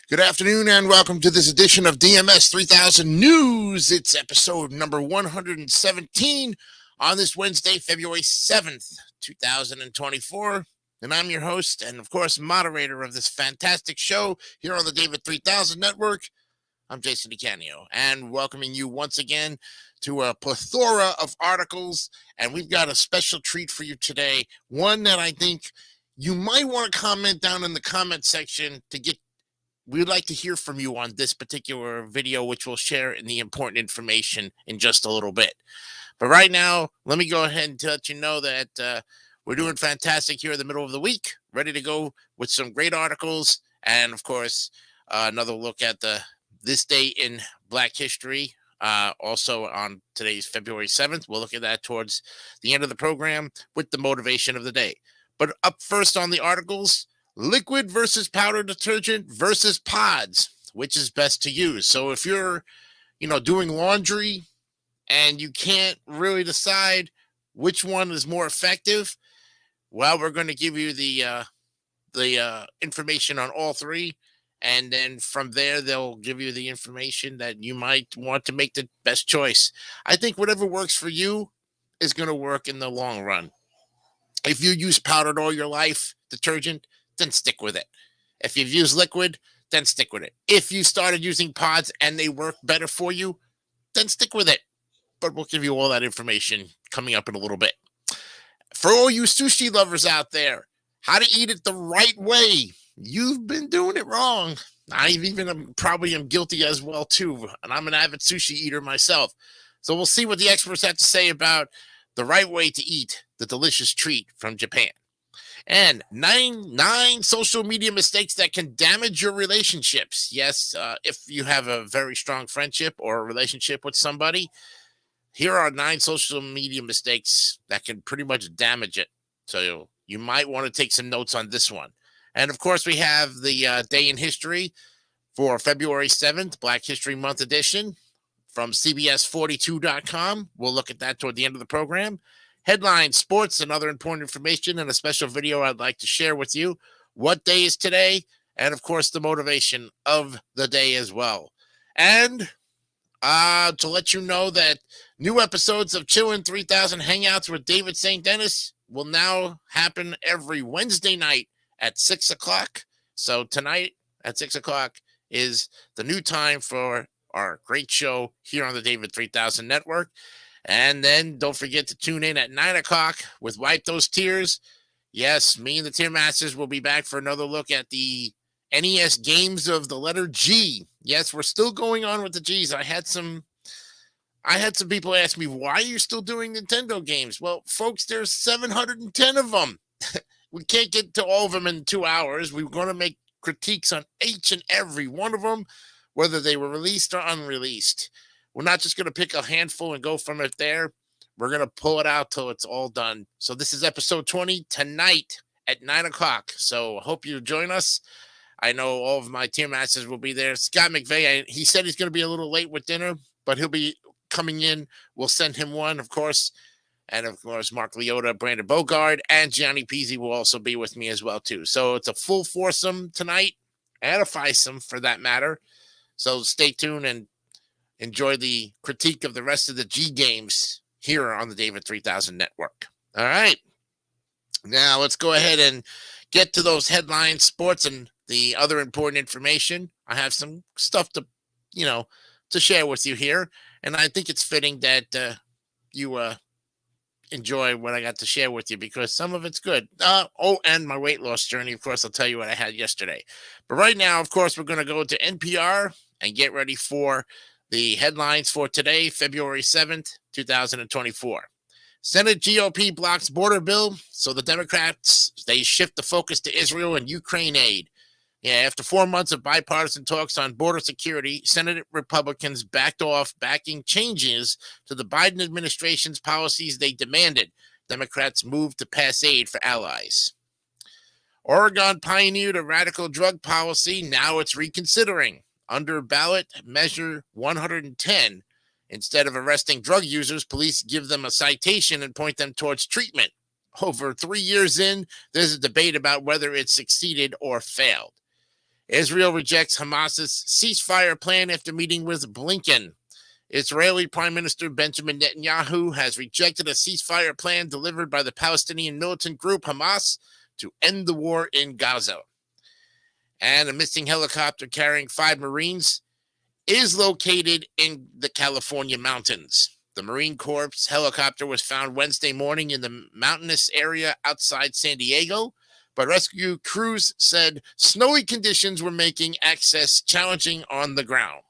Good afternoon and welcome to this edition of DMS 3000 News. It's episode number 117 on this Wednesday, February 7th, 2024. And I'm your host and, of course, moderator of this fantastic show here on the David 3000 Network. I'm Jason DeCanio, and welcoming you once again to a plethora of articles. And we've got a special treat for you today, one that I think you might want to comment down in the comment section to get. We'd like to hear from you on this particular video, which we'll share in the important information in just a little bit. But right now, let me go ahead and let you know that we're doing fantastic here in the middle of the week, ready to go with some great articles. And of course, another look at this day in Black history. Also on today's February 7th, we'll look at that towards the end of the program with the motivation of the day. But up first on the articles, liquid versus powder detergent versus pods, which is best to use. So if you're, doing laundry and you can't really decide which one is more effective, well, we're going to give you the information on all three. And then from there, they'll give you the information that you might want to make the best choice. I think whatever works for you is going to work in the long run. If you use powdered all your life, detergent, then stick with it. If you've used liquid, then stick with it. If you started using pods and they work better for you, then stick with it. But we'll give you all that information coming up in a little bit. For all you sushi lovers out there, how to eat it the right way. You've been doing it wrong. Probably am guilty as well, too. And I'm an avid sushi eater myself. So we'll see what the experts have to say about the right way to eat the delicious treat from Japan. And nine social media mistakes that can damage your relationships. Yes, if you have a very strong friendship or a relationship with somebody, here are 9 social media mistakes that can pretty much damage it. So you might want to take some notes on this one. And of course, we have the day in history for February 7th, Black History Month edition from CBS42.com. We'll look at that toward the end of the program. Headlines, sports, and other important information, and a special video I'd like to share with you. What day is today? And, of course, the motivation of the day as well. And to let you know that new episodes of Chillin' 3000 Hangouts with David St. Dennis will now happen every Wednesday night at 6 o'clock. So tonight at 6 o'clock is the new time for our great show here on the David 3000 Network. And then don't forget to tune in at 9 o'clock with Wipe Those Tears. Yes, me and the Tear Masters will be back for another look at the NES games of the letter G. Yes, we're still going on with the Gs. I had some people ask me, why are you still doing Nintendo games? Well, folks, there's 710 of them. We can't get to all of them in 2 hours. We're going to make critiques on each and every one of them, whether they were released or unreleased. We're not just going to pick a handful and go from it there. We're going to pull it out till it's all done. So this is episode 20 tonight at 9 o'clock. So I hope you join us. I know all of my Tear Masters will be there. Scott McVeigh, he said he's going to be a little late with dinner, but he'll be coming in. We'll send him one, of course. And, of course, Mark Leota, Brandon Bogard, and Gianni Pizzi will also be with me as well, too. So it's a full foursome tonight, and a fivesome for that matter. So stay tuned and enjoy the critique of the rest of the G games here on the David 3000 Network. All right. Now let's go ahead and get to those headlines, sports, and the other important information. I have some stuff to share with you here. And I think it's fitting that you enjoy what I got to share with you because some of it's good. And my weight loss journey, of course, I'll tell you what I had yesterday. But right now, of course, we're going to go to NPR and get ready for the headlines for today, February 7th, 2024. Senate GOP blocks border bill, so the Democrats, they shift the focus to Israel and Ukraine aid. Yeah, after 4 months of bipartisan talks on border security, Senate Republicans backed off backing changes to the Biden administration's policies they demanded. Democrats moved to pass aid for allies. Oregon pioneered a radical drug policy. Now it's reconsidering. Under ballot measure 110, instead of arresting drug users, police give them a citation and point them towards treatment. Over 3 years in, there's a debate about whether it succeeded or failed. Israel rejects Hamas's ceasefire plan after meeting with Blinken. Israeli Prime Minister Benjamin Netanyahu has rejected a ceasefire plan delivered by the Palestinian militant group Hamas to end the war in Gaza. And a missing helicopter carrying 5 Marines is located in the California mountains. The Marine Corps helicopter was found Wednesday morning in the mountainous area outside San Diego, but rescue crews said snowy conditions were making access challenging on the ground.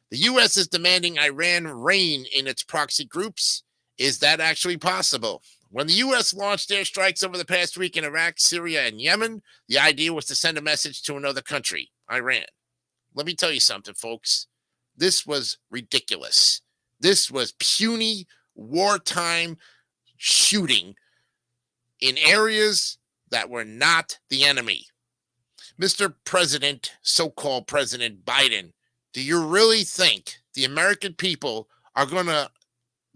The U.S. is demanding Iran rein in its proxy groups. Is that actually possible? When the U.S. launched airstrikes over the past week in Iraq, Syria, and Yemen, the idea was to send a message to another country, Iran. Let me tell you something, folks. This was ridiculous. This was puny wartime shooting in areas that were not the enemy. Mr. President, so-called President Biden, do you really think the American people are going to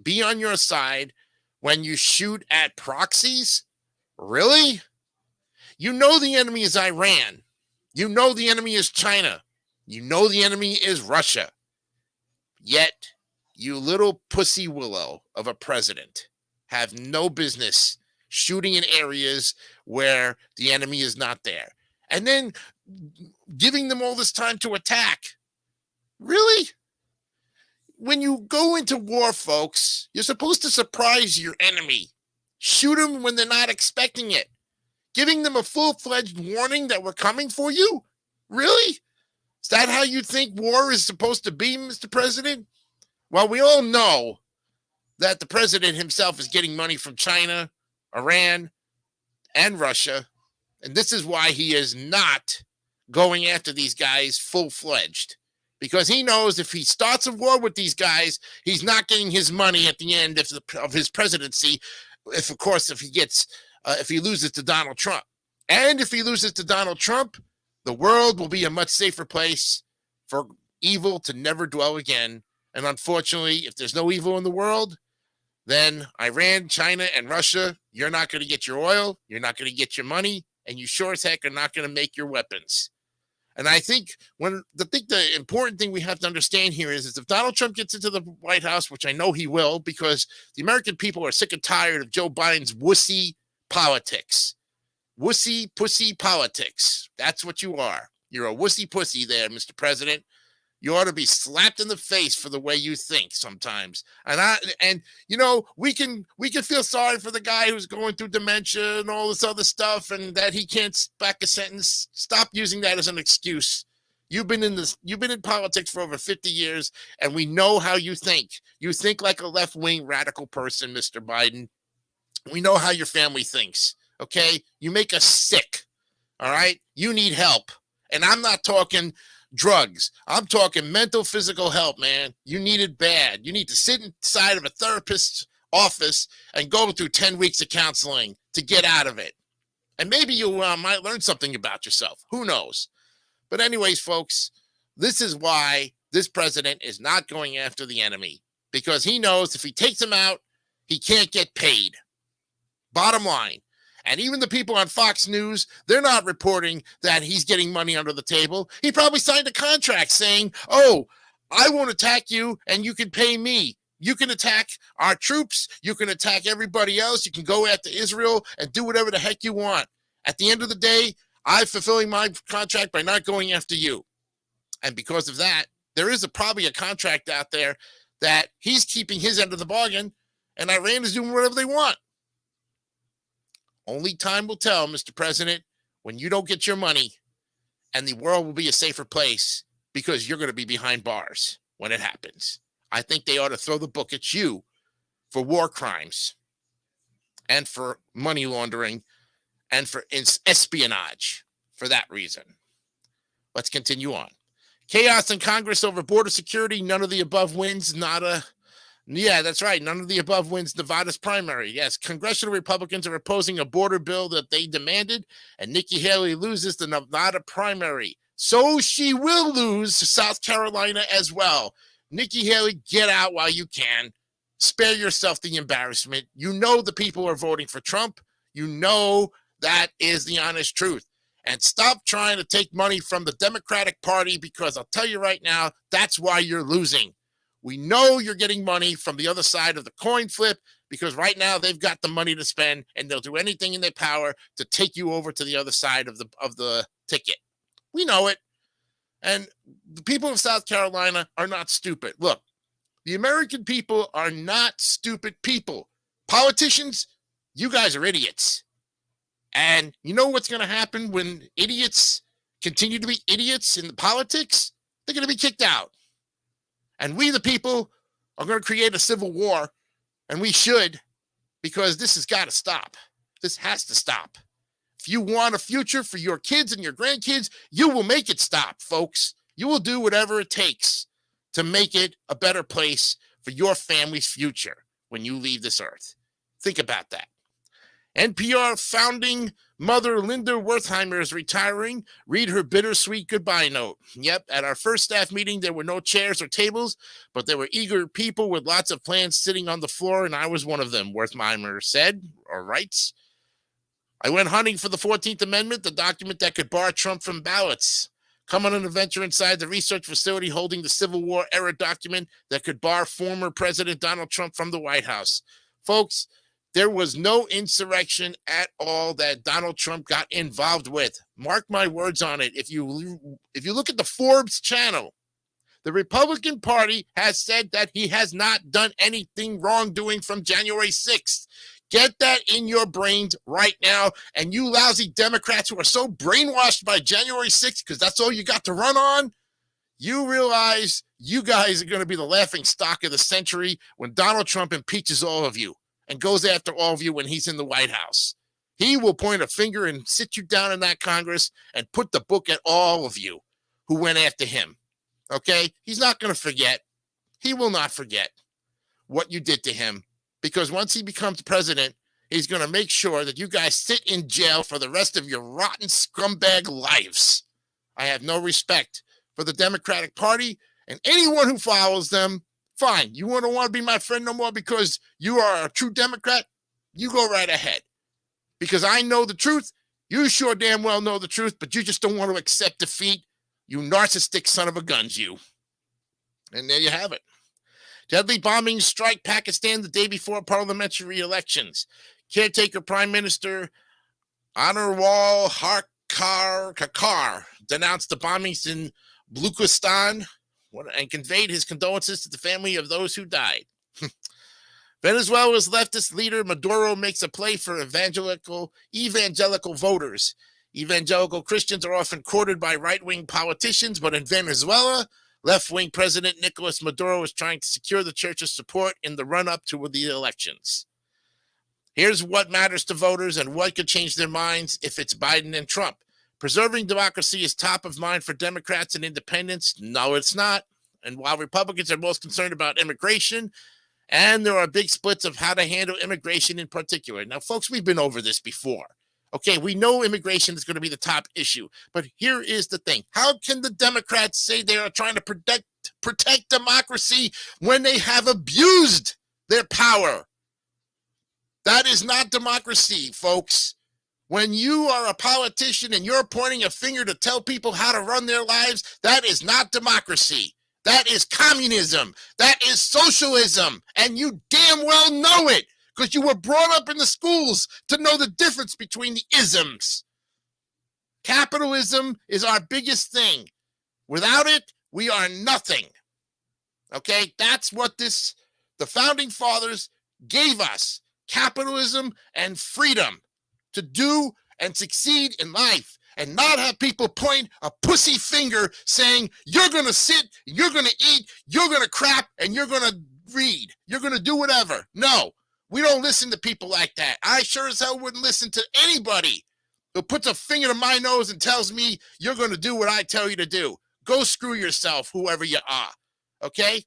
be on your side when you shoot at proxies? Really? You know the enemy is Iran. You know the enemy is China. You know the enemy is Russia. Yet, you little pussy willow of a president have no business shooting in areas where the enemy is not there. And then giving them all this time to attack. Really? When you go into war, folks, you're supposed to surprise your enemy. Shoot them when they're not expecting it. Giving them a full-fledged warning that we're coming for you? Really? Is that how you think war is supposed to be, Mr. President? Well, we all know that the president himself is getting money from China, Iran, and Russia. And this is why he is not going after these guys full-fledged. Because he knows if he starts a war with these guys, he's not getting his money at the end of his presidency. If he loses to Donald Trump. And if he loses to Donald Trump, the world will be a much safer place for evil to never dwell again. And unfortunately, if there's no evil in the world, then Iran, China, and Russia, you're not going to get your oil, you're not going to get your money, and you sure as heck are not going to make your weapons. And I think the important thing we have to understand here is if Donald Trump gets into the White House, which I know he will, because the American people are sick and tired of Joe Biden's wussy politics. Wussy pussy politics. That's what you are. You're a wussy pussy there, Mr. President. You ought to be slapped in the face for the way you think sometimes. And we can feel sorry for the guy who's going through dementia and all this other stuff and that he can't back a sentence. Stop using that as an excuse. You've been in politics for over 50 years, and we know how you think. You think like a left-wing radical person, Mr. Biden. We know how your family thinks, okay? You make us sick, all right? You need help. And I'm not talking drugs. I'm talking mental, physical help, man. You need it bad. You need to sit inside of a therapist's office and go through 10 weeks of counseling to get out of it. And maybe you might learn something about yourself. Who knows? But anyways, folks, this is why this president is not going after the enemy, because he knows if he takes him out, he can't get paid. Bottom line. And even the people on Fox News, they're not reporting that he's getting money under the table. He probably signed a contract saying, oh, I won't attack you and you can pay me. You can attack our troops. You can attack everybody else. You can go after Israel and do whatever the heck you want. At the end of the day, I'm fulfilling my contract by not going after you. And because of that, there is probably a contract out there that he's keeping his end of the bargain and Iran is doing whatever they want. Only time will tell, Mr. President, when you don't get your money, and the world will be a safer place because you're going to be behind bars when it happens. I think they ought to throw the book at you for war crimes and for money laundering and for espionage for that reason. Let's continue on. Chaos in Congress over border security. None of the above wins. Yeah, that's right. None of the above wins Nevada's primary. Yes, congressional Republicans are opposing a border bill that they demanded, and Nikki Haley loses the Nevada primary. So she will lose South Carolina as well. Nikki Haley, get out while you can. Spare yourself the embarrassment. You know the people are voting for Trump. You know that is the honest truth. and stop trying to take money from the Democratic Party, because I'll tell you right now, that's why you're losing. We know you're getting money from the other side of the coin flip, because right now they've got the money to spend, and they'll do anything in their power to take you over to the other side of the ticket. We know it. And the people of South Carolina are not stupid. Look, the American people are not stupid people. Politicians, you guys are idiots. And you know what's going to happen when idiots continue to be idiots in the politics? They're going to be kicked out. And we, the people, are going to create a civil war. And we should, because this has got to stop. This has to stop. If you want a future for your kids and your grandkids, you will make it stop, folks. You will do whatever it takes to make it a better place for your family's future when you leave this earth. Think about that. NPR founding mother Linda Wertheimer is retiring. Read her bittersweet goodbye note. Yep, at our first staff meeting, there were no chairs or tables, but there were eager people with lots of plans sitting on the floor, and I was one of them, Wertheimer said, or writes. I went hunting for the 14th Amendment, the document that could bar Trump from ballots. Come on an adventure inside the research facility holding the Civil War era document that could bar former President Donald Trump from the White House. Folks, there was no insurrection at all that Donald Trump got involved with. Mark my words on it. If you look at the Forbes channel, the Republican Party has said that he has not done anything wrongdoing from January 6th. Get that in your brains right now. And you lousy Democrats who are so brainwashed by January 6th, because that's all you got to run on, you realize you guys are going to be the laughing stock of the century when Donald Trump impeaches all of you and goes after all of you when he's in the White House. He will point a finger and sit you down in that Congress and put the book at all of you who went after him. Okay? He's not going to forget. He will not forget what you did to him. Because once he becomes president, he's going to make sure that you guys sit in jail for the rest of your rotten scumbag lives. I have no respect for the Democratic Party and anyone who follows them. Fine, you don't want to be my friend no more because you are a true Democrat? You go right ahead. Because I know the truth. You sure damn well know the truth, but you just don't want to accept defeat. You narcissistic son of a guns, you. And there you have it. Deadly bombings strike Pakistan the day before parliamentary elections. Caretaker Prime Minister Anurwal Kakar denounced the bombings in Baluchistan and conveyed his condolences to the family of those who died. Venezuela's leftist leader Maduro makes a play for evangelical voters. Evangelical Christians are often courted by right-wing politicians, but in Venezuela, left-wing President Nicolas Maduro is trying to secure the church's support in the run-up to the elections. Here's what matters to voters and what could change their minds if it's Biden and Trump. Preserving democracy is top of mind for Democrats and independents. No, it's not. And while Republicans are most concerned about immigration, and there are big splits of how to handle immigration in particular. Now, folks, we've been over this before. Okay, we know immigration is going to be the top issue, but here is the thing. How can the Democrats say they are trying to protect democracy when they have abused their power? That is not democracy, folks. When you are a politician and you're pointing a finger to tell people how to run their lives, that is not democracy. That is communism. That is socialism. And you damn well know it. Because you were brought up in the schools to know the difference between the isms. Capitalism is our biggest thing. Without it, we are nothing. Okay? That's what the founding fathers gave us. Capitalism and freedom to do and succeed in life. And not have people point a pussy finger saying, you're going to sit, you're going to eat, you're going to crap, and you're going to read. You're going to do whatever. No. We don't listen to people like that. I sure as hell wouldn't listen to anybody who puts a finger to my nose and tells me you're going to do what I tell you to do. Go screw yourself, whoever you are. Okay?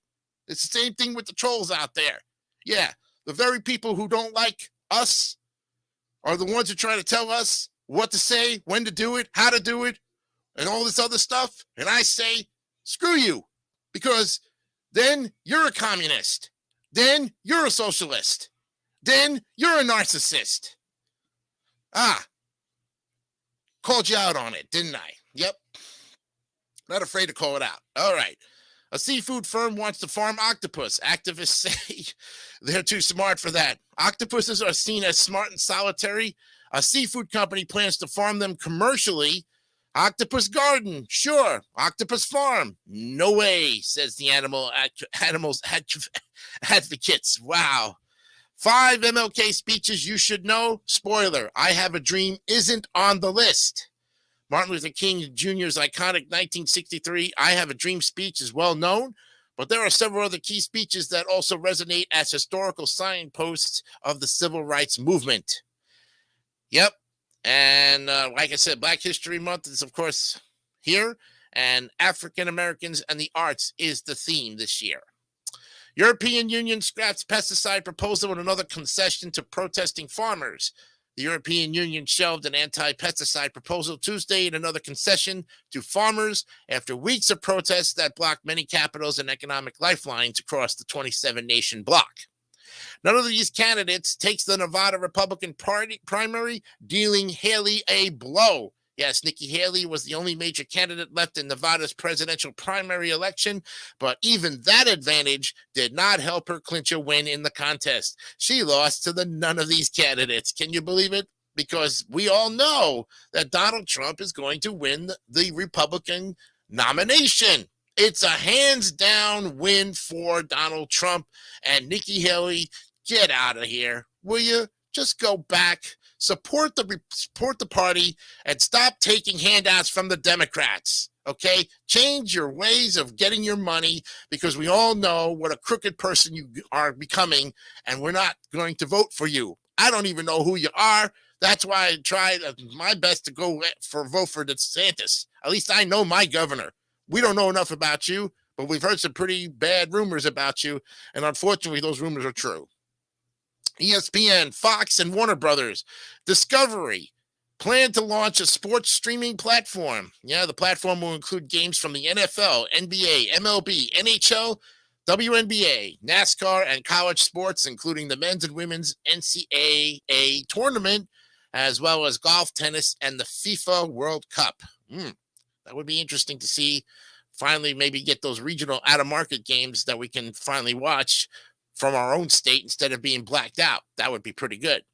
It's the same thing with the trolls out there. Yeah, the very people who don't like us are the ones who try to tell us what to say, when to do it, how to do it, and all this other stuff. And I say, screw you, because then you're a communist. Then you're a socialist. Then you're a narcissist. Called you out on it, didn't I? Yep. Not afraid to call it out. All right. A seafood firm wants to farm octopus. Activists say they're too smart for that. Octopuses are seen as smart and solitary. A seafood company plans to farm them commercially. Octopus garden, sure. Octopus farm, no way, says the animals advocates. Wow. 5 MLK speeches you should know. Spoiler, I Have a Dream isn't on the list. Martin Luther King Jr.'s iconic 1963 I Have a Dream speech is well known, but there are several other key speeches that also resonate as historical signposts of the civil rights movement. Yep. And like I said, Black History Month is, of course, here, and African Americans and the arts is the theme this year. European Union scraps pesticide proposal and another concession to protesting farmers. The European Union shelved an anti-pesticide proposal Tuesday in another concession to farmers after weeks of protests that blocked many capitals and economic lifelines across the 27-nation bloc. None of these candidates takes the Nevada Republican Party primary, dealing Haley a blow. Yes, Nikki Haley was the only major candidate left in Nevada's presidential primary election, but even that advantage did not help her clinch a win in the contest. She lost to none of these candidates. Can you believe it? Because we all know that Donald Trump is going to win the Republican nomination. It's a hands-down win for Donald Trump. And Nikki Haley, get out of here, will you? Just go back. Support the party and stop taking handouts from the Democrats, okay? Change your ways of getting your money, because we all know what a crooked person you are becoming, and we're not going to vote for you. I don't even know who you are. That's why I tried my best to vote for DeSantis. At least I know my governor. We don't know enough about you, but we've heard some pretty bad rumors about you, and unfortunately, those rumors are true. ESPN, Fox, and Warner Brothers Discovery plan to launch a sports streaming platform. Yeah, the platform will include games from the NFL, NBA, MLB, NHL, WNBA, NASCAR, and college sports, including the men's and women's NCAA tournament, as well as golf, tennis, and the FIFA World Cup. That would be interesting to see. Finally, maybe get those regional out-of-market games that we can finally watch from our own state instead of being blacked out. That would be pretty good.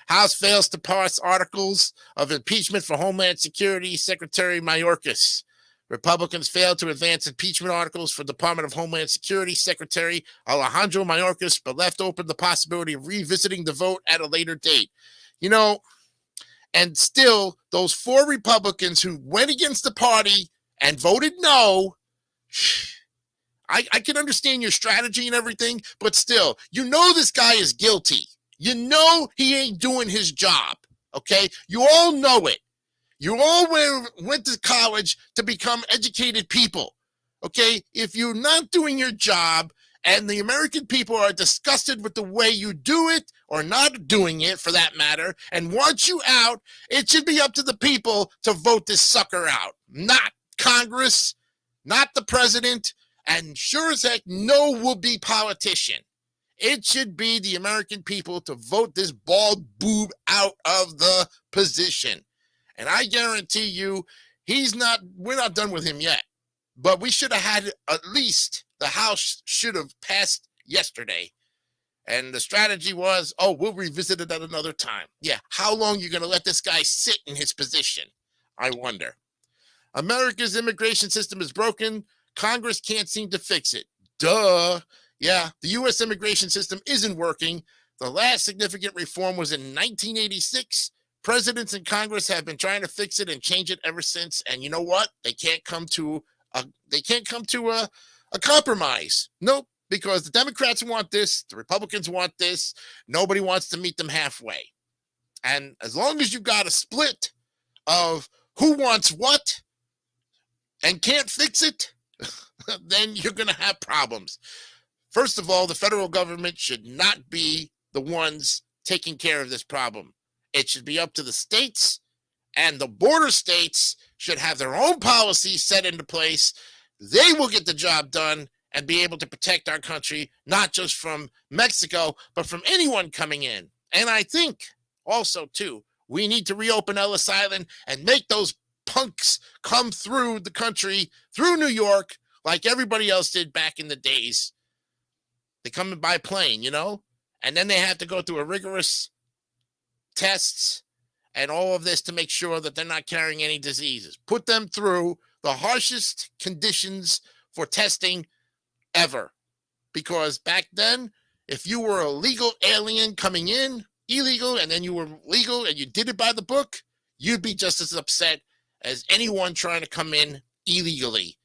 House fails to pass articles of impeachment for Homeland Security Secretary Mayorkas. Republicans failed to advance impeachment articles for Department of Homeland Security Secretary Alejandro Mayorkas, but left open the possibility of revisiting the vote at a later date. You know, and still, those 4 Republicans who went against the party and voted no, I can understand your strategy and everything, but still, you know this guy is guilty. You know he ain't doing his job, okay? You all know it. You all went to college to become educated people, okay? If you're not doing your job and the American people are disgusted with the way you do it, or not doing it for that matter, and want you out, it should be up to the people to vote this sucker out, not Congress, not the president, and sure as heck, no would-be politician. It should be the American people to vote this bald boob out of the position. And I guarantee you, we're not done with him yet. But we should have had at least, the House should have passed yesterday. And the strategy was, we'll revisit it at another time. Yeah, how long are you going to let this guy sit in his position? I wonder. America's immigration system is broken. Congress can't seem to fix it. Duh. Yeah, the U.S. immigration system isn't working. The last significant reform was in 1986. Presidents and Congress have been trying to fix it and change it ever since. And you know what? They can't come to a compromise. Nope, because the Democrats want this, the Republicans want this. Nobody wants to meet them halfway. And as long as you got a split of who wants what and can't fix it, then you're going to have problems. First of all, the federal government should not be the ones taking care of this problem. It should be up to the states, and the border states should have their own policies set into place. They will get the job done and be able to protect our country, not just from Mexico, but from anyone coming in. And I think also, too, We need to reopen Ellis Island and make those punks come through the country, through New York, like everybody else did back in the days. They come in by plane, and then they have to go through a rigorous tests and all of this to make sure that they're not carrying any diseases. Put them through the harshest conditions for testing ever. Because back then, if you were a legal alien coming in, illegal, and then you were legal and you did it by the book, you'd be just as upset as anyone trying to come in illegally.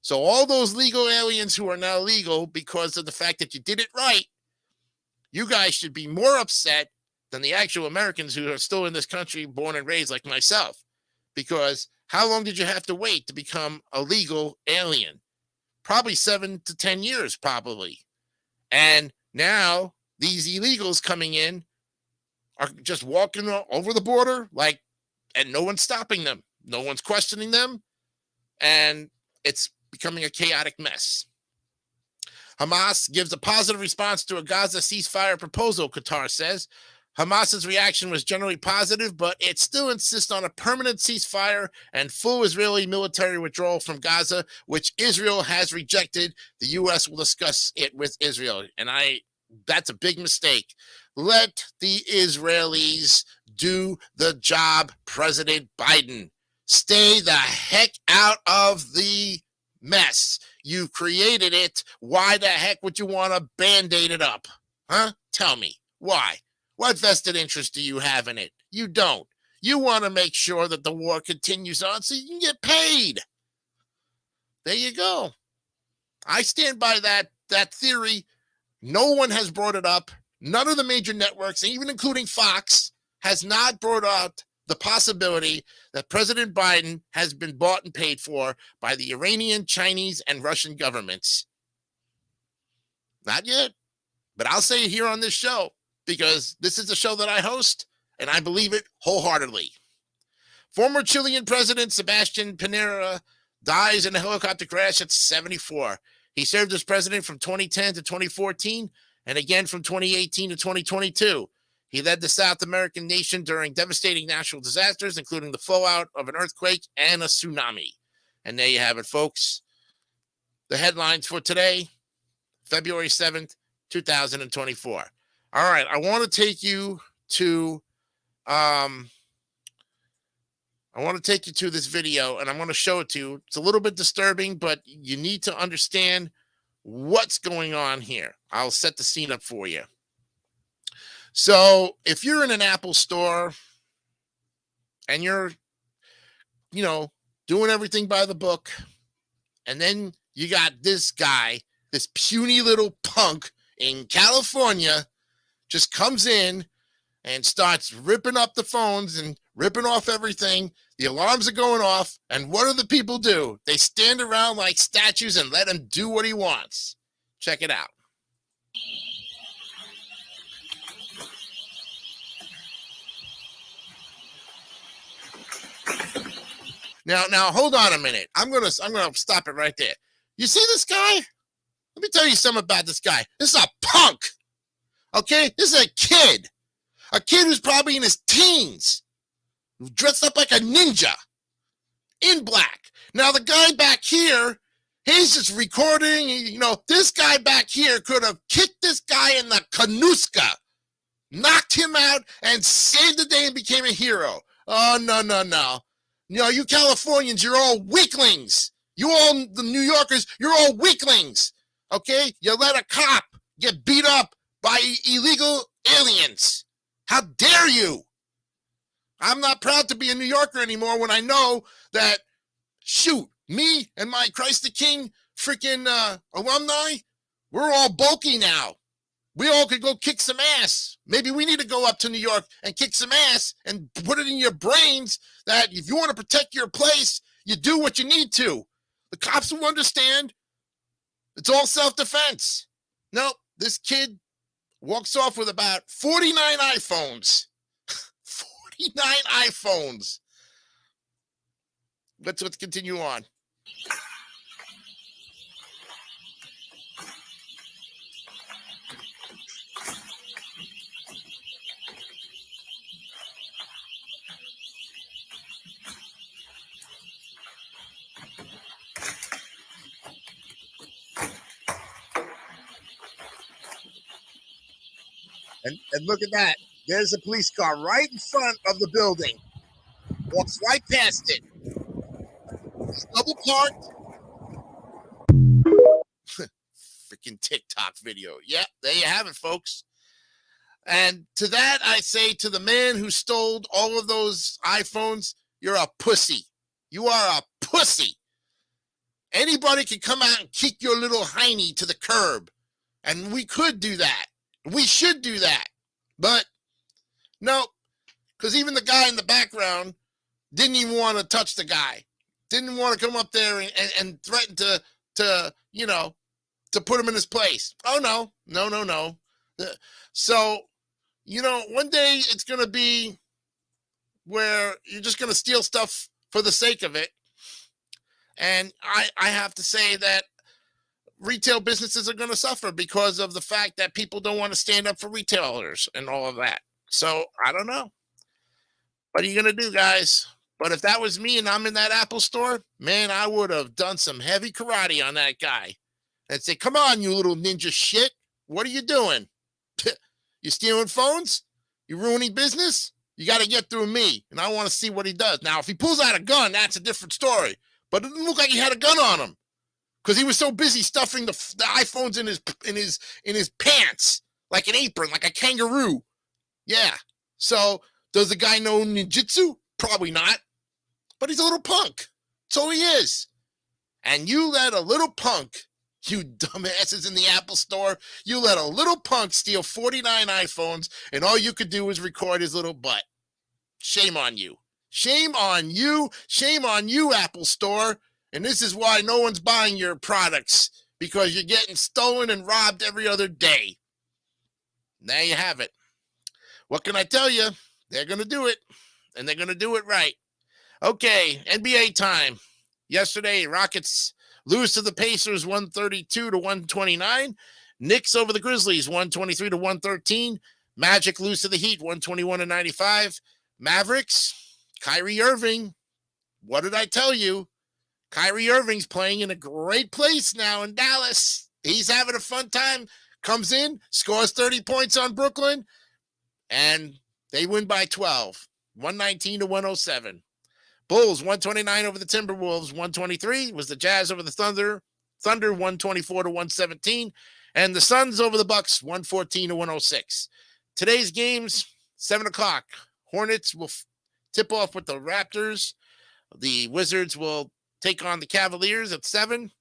So all those legal aliens who are now legal because of the fact that you did it right, you guys should be more upset than the actual Americans who are still in this country, born and raised like myself. Because how long did you have to wait to become a legal alien? Probably 7 to 10 years, probably. And now these illegals coming in are just walking over the border and no one's stopping them. No one's questioning them. And it's becoming a chaotic mess. Hamas gives a positive response to a Gaza ceasefire proposal, Qatar says. Hamas's reaction was generally positive, but it still insists on a permanent ceasefire and full Israeli military withdrawal from Gaza, which Israel has rejected. The U.S. will discuss it with Israel. And that's a big mistake. Let the Israelis do the job, President Biden. Stay the heck out of the mess. You created it. Why the heck would you want to band-aid it up? Huh? Tell me. Why? What vested interest do you have in it? You don't. You want to make sure that the war continues on so you can get paid. There you go. I stand by that theory. No one has brought it up. None of the major networks, even including Fox, has not brought out the possibility that President Biden has been bought and paid for by the Iranian, Chinese, and Russian governments. Not yet. But I'll say it here on this show, because this is a show that I host, and I believe it wholeheartedly. Former Chilean President Sebastián Piñera dies in a helicopter crash at 74. He served as president from 2010 to 2014, and again from 2018 to 2022. He led the South American nation during devastating natural disasters, including the fallout of an earthquake and a tsunami. And there you have it, folks. The headlines for today, February 7th, 2024. All right, I want to take you to this video, and I'm going to show it to you. It's a little bit disturbing, but you need to understand what's going on here. I'll set the scene up for you. So if you're in an Apple store and you're, doing everything by the book, and then you got this guy, this puny little punk in California, just comes in and starts ripping up the phones and ripping off everything. The alarms are going off. And what do the people do? They stand around like statues and let him do what he wants. Check it out. Now, hold on a minute. I'm gonna stop it right there. You see this guy? Let me tell you something about this guy. This is a punk. Okay? This is a kid who's probably in his teens, dressed up like a ninja in black. Now, the guy back here, he's just recording. This guy back here could have kicked this guy in the kanuska, knocked him out, and saved the day and became a hero. Oh, no. You Californians, you're all weaklings. You all, the New Yorkers, you're all weaklings. Okay? You let a cop get beat up by illegal aliens. How dare you? I'm not proud to be a New Yorker anymore when I know that, me and my Christ the King freaking alumni, we're all bulky now. We all could go kick some ass. Maybe we need to go up to New York and kick some ass and put it in your brains that if you want to protect your place, you do what you need to. The cops will understand. It's all self-defense. No, this kid walks off with about 49 iPhones. 49 iPhones. Let's continue on. And look at that. There's a police car right in front of the building. Walks right past it. It's double parked. Freaking TikTok video. Yeah, there you have it, folks. And to that, I say to the man who stole all of those iPhones, you're a pussy. You are a pussy. Anybody can come out and kick your little hiney to the curb. And we could do that. We should do that. But no, because even the guy in the background didn't even want to touch the guy. Didn't want to come up there and threaten to put him in his place. Oh, no. So, one day it's going to be where you're just going to steal stuff for the sake of it. And I have to say that retail businesses are going to suffer because of the fact that people don't want to stand up for retailers and all of that. So I don't know. What are you going to do, guys? But if that was me and I'm in that Apple store, man, I would have done some heavy karate on that guy and say, come on, you little ninja shit. What are you doing? You stealing phones? You ruining business? You got to get through me, and I want to see what he does. Now, if he pulls out a gun, that's a different story. But it didn't look like he had a gun on him because he was so busy stuffing the iPhones in his pants like an apron, like a kangaroo. Yeah. So does the guy know ninjutsu? Probably not. But he's a little punk. So he is. And you let a little punk, you dumbasses in the Apple store, you let a little punk steal 49 iPhones, and all you could do was record his little butt. Shame on you. Shame on you. Shame on you, Apple Store. And this is why no one's buying your products, because you're getting stolen and robbed every other day. There you have it. What can I tell you? They're going to do it, and they're going to do it right. Okay, NBA time. Yesterday, Rockets lose to the Pacers 132-129. Knicks over the Grizzlies 123-113. Magic lose to the Heat 121-95. Mavericks, Kyrie Irving. What did I tell you? Kyrie Irving's playing in a great place now in Dallas. He's having a fun time. Comes in, scores 30 points on Brooklyn, and they win by 12, 119-107. Bulls 129 over the Timberwolves, 123 was the Jazz over the Thunder. Thunder 124-117, and the Suns over the Bucks 114-106. Today's games 7:00. Hornets will tip off with the Raptors. The Wizards will take on the Cavaliers at 7.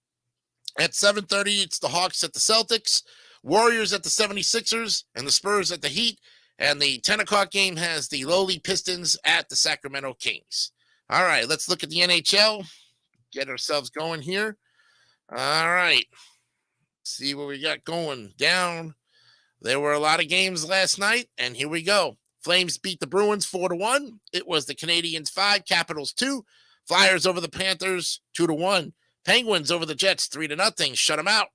At 7:30, it's the Hawks at the Celtics, Warriors at the 76ers, and the Spurs at the Heat. And the 10 o'clock game has the lowly Pistons at the Sacramento Kings. All right, let's look at the NHL. Get ourselves going here. All right. See what we got going down. There were a lot of games last night, and here we go. Flames beat the Bruins 4-1. It was the Canadiens 5, Capitals 2. Flyers over the Panthers 2-1. Penguins over the Jets 3-0. Shut them out.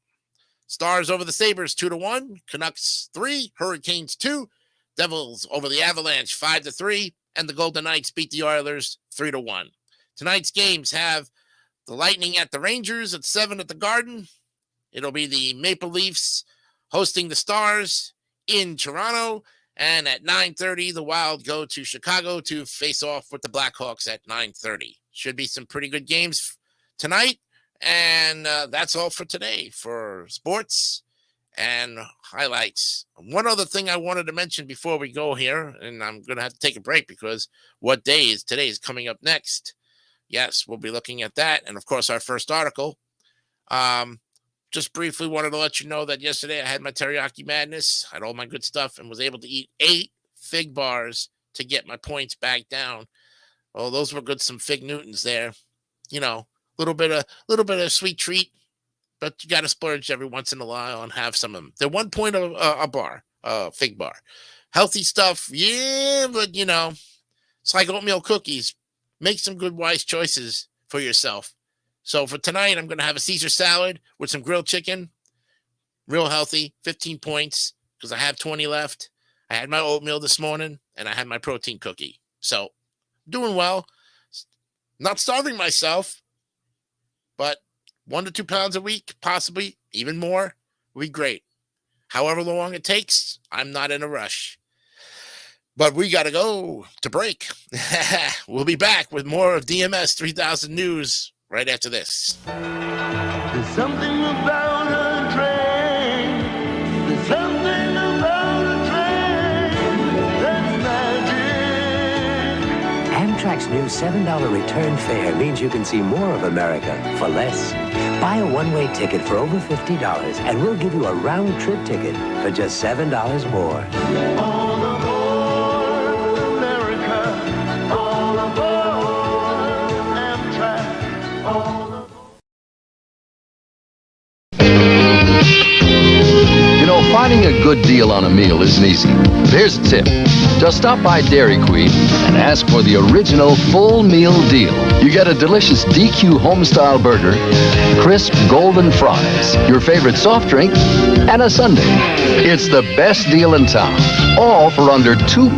Stars over the Sabres 2-1. Canucks 3. Hurricanes 2. Devils over the Avalanche 5-3. And the Golden Knights beat the Oilers 3-1. Tonight's games have the Lightning at the Rangers at 7 at the Garden. It'll be the Maple Leafs hosting the Stars in Toronto. And at 9:30, the Wild go to Chicago to face off with the Blackhawks at 9:30. Should be some pretty good games tonight. And that's all for today for sports and highlights. One other thing I wanted to mention before we go here, and I'm going to have to take a break because what day is today is coming up next. Yes, we'll be looking at that. And, of course, our first article. Just briefly wanted to let you know that yesterday I had my Teriyaki Madness, had all my good stuff, and was able to eat 8 fig bars to get my points back down. Oh, those were good, some Fig Newtons there. You know, little bit of sweet treat, but you got to splurge every once in a while and have some of them. They're 1 point a bar, fig bar. Healthy stuff, yeah, but, you know, it's like oatmeal cookies. Make some good, wise choices for yourself. So for tonight, I'm going to have a Caesar salad with some grilled chicken. Real healthy, 15 points, because I have 20 left. I had my oatmeal this morning, and I had my protein cookie. So doing well. Not starving myself, but 1 to 2 pounds a week, possibly even more, would be great. However long it takes, I'm not in a rush. But we got to go to break. We'll be back with more of DMS 3000 News right after this. There's something about a train. There's something about a train that's magic. Amtrak's new $7 return fare means you can see more of America for less. Buy a one-way ticket for over $50, and we'll give you a round-trip ticket for just $7 more. All aboard America. All aboard Amtrak. All aboard. You know, finding a good deal on a meal isn't easy. Here's a tip. Just stop by Dairy Queen and ask for the original full meal deal. You get a delicious DQ homestyle burger, crisp golden fries, your favorite soft drink, and a sundae. It's the best deal in town, all for under $2.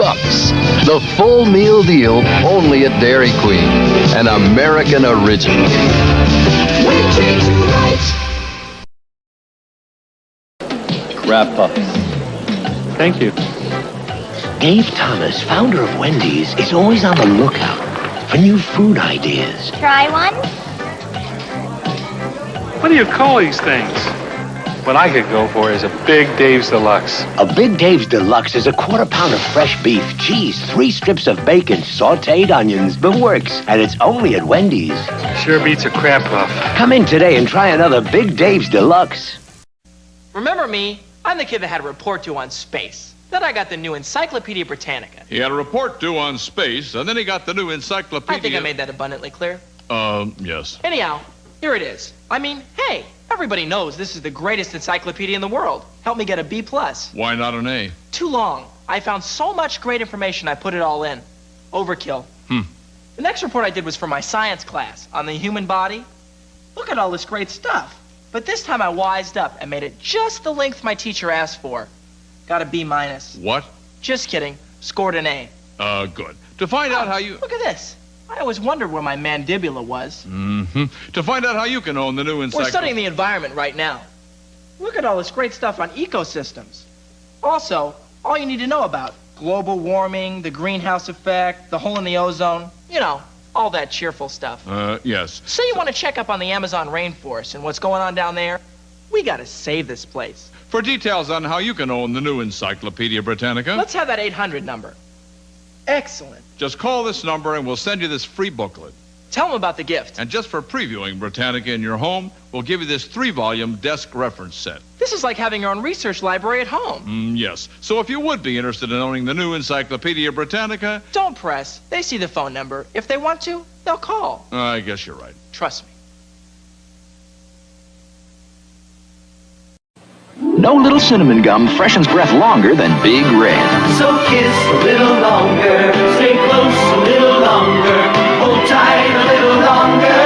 The full meal deal only at Dairy Queen, an American original. We're changing lives. Crab puffs. Thank you. Dave Thomas, founder of Wendy's, is always on the lookout for new food ideas. Try one? What do you call these things? What I could go for is a Big Dave's Deluxe. A Big Dave's Deluxe is a quarter pound of fresh beef, cheese, 3 strips of bacon, sauteed onions, the works, and it's only at Wendy's. Sure beats a crab puff. Come in today and try another Big Dave's Deluxe. Remember me? I'm the kid that had a report due on space. Then I got the new Encyclopedia Britannica. He had a report due on space, and then he got the new encyclopedia. I think I made that abundantly clear. Yes. Anyhow, here it is. I mean, hey, everybody knows this is the greatest encyclopedia in the world. Help me get a B+. Why not an A? Too long. I found so much great information I put it all in. Overkill. The next report I did was for my science class on the human body. Look at all this great stuff. But this time I wised up and made it just the length my teacher asked for. Got a B-. What? Just kidding. Scored an A. Good. To find out how you... Look at this. I always wondered where my mandibula was. To find out how you can own the new We're encyclopedia... studying the environment right now. Look at all this great stuff on ecosystems. Also, all you need to know about global warming, the greenhouse effect, the hole in the ozone, you know, all that cheerful stuff. Yes. Say you want to check up on the Amazon rainforest and what's going on down there? We got to save this place. For details on how you can own the new Encyclopedia Britannica... Let's have that 800 number. Excellent. Just call this number and we'll send you this free booklet. Tell them about the gift. And just for previewing Britannica in your home, we'll give you this 3-volume desk reference set. This is like having your own research library at home. Yes. So if you would be interested in owning the new Encyclopedia Britannica... Don't press. They see the phone number. If they want to, they'll call. I guess you're right. Trust me. No little cinnamon gum freshens breath longer than Big Red. So kiss a little longer, stay close a little longer, hold tight a little longer,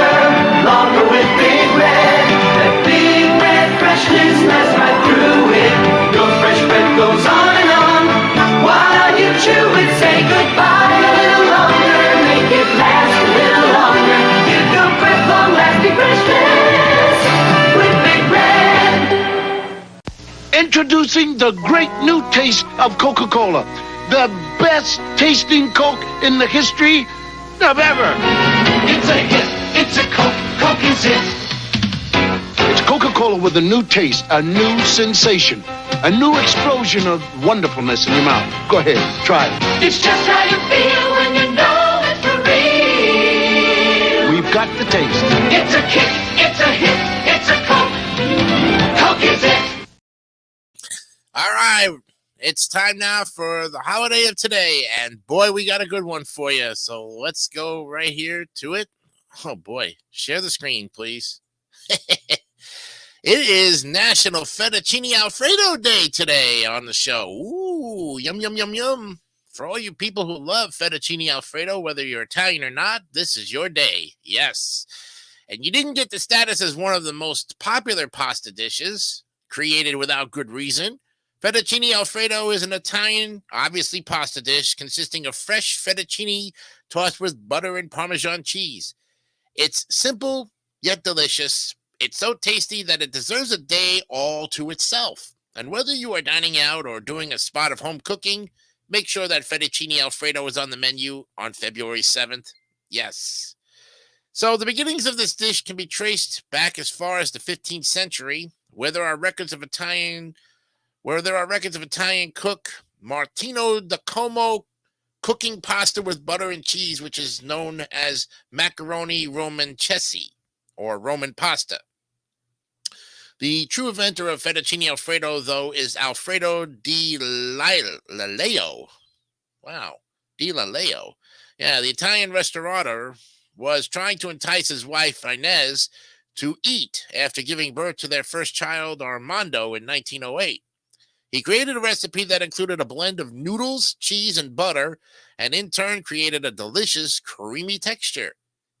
longer with Big Red. That Big Red freshness lasts right through it. Your fresh breath goes on and on. While you chew it, say goodbye a little longer, make it last a little longer. Give your breath long-lasting freshness with Big Red. Introducing the great new taste of Coca-Cola. The best tasting Coke in the history of ever. It's a hit. It's a Coke. Coke is it. It's Coca-Cola with a new taste, a new sensation, a new explosion of wonderfulness in your mouth. Go ahead, try it. It's just how you feel when you know it's for real. We've got the taste. It's a kick. It's a hit. It's a Coke. Coke is it. All right, it's time now for the holiday of today, and boy, we got a good one for you. So let's go right here to it. Oh boy, share the screen, please. It is National Fettuccine Alfredo Day today on the show. Ooh, yum, yum, yum, yum. For all you people who love fettuccine Alfredo, whether you're Italian or not, this is your day. Yes. And you didn't get the status as one of the most popular pasta dishes, created without good reason. Fettuccine Alfredo is an Italian, obviously, pasta dish consisting of fresh fettuccine tossed with butter and Parmesan cheese. It's simple, yet delicious. It's so tasty that it deserves a day all to itself. And whether you are dining out or doing a spot of home cooking, make sure that fettuccine Alfredo is on the menu on February 7th. Yes. So the beginnings of this dish can be traced back as far as the 15th century, where there are records of Italian cook Martino da Como cooking pasta with butter and cheese, which is known as macaroni romancesi, or Roman pasta. The true inventor of fettuccine Alfredo, though, is Alfredo di Laleo. Wow, di Laleo. Yeah, the Italian restaurateur was trying to entice his wife, Inez, to eat after giving birth to their first child, Armando, in 1908. He created a recipe that included a blend of noodles, cheese, and butter, and in turn created a delicious, creamy texture.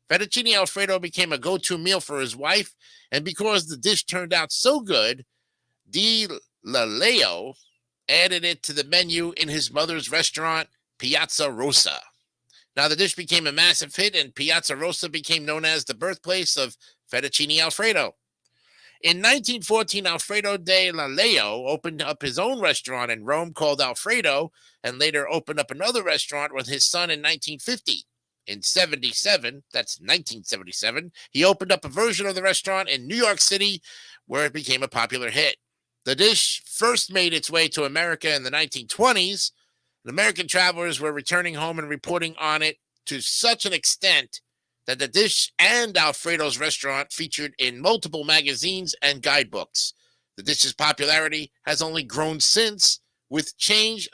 Fettuccine Alfredo became a go-to meal for his wife, and because the dish turned out so good, Di Laleo added it to the menu in his mother's restaurant, Piazza Rosa. Now, the dish became a massive hit, and Piazza Rosa became known as the birthplace of fettuccine Alfredo. In 1914, Alfredo de Laleo opened up his own restaurant in Rome called Alfredo, and later opened up another restaurant with his son in 1950. In 1977, he opened up a version of the restaurant in New York City, where it became a popular hit. The dish first made its way to America in the 1920s. And American travelers were returning home and reporting on it to such an extent that the dish and Alfredo's restaurant featured in multiple magazines and guidebooks. The dish's popularity has only grown since, with chains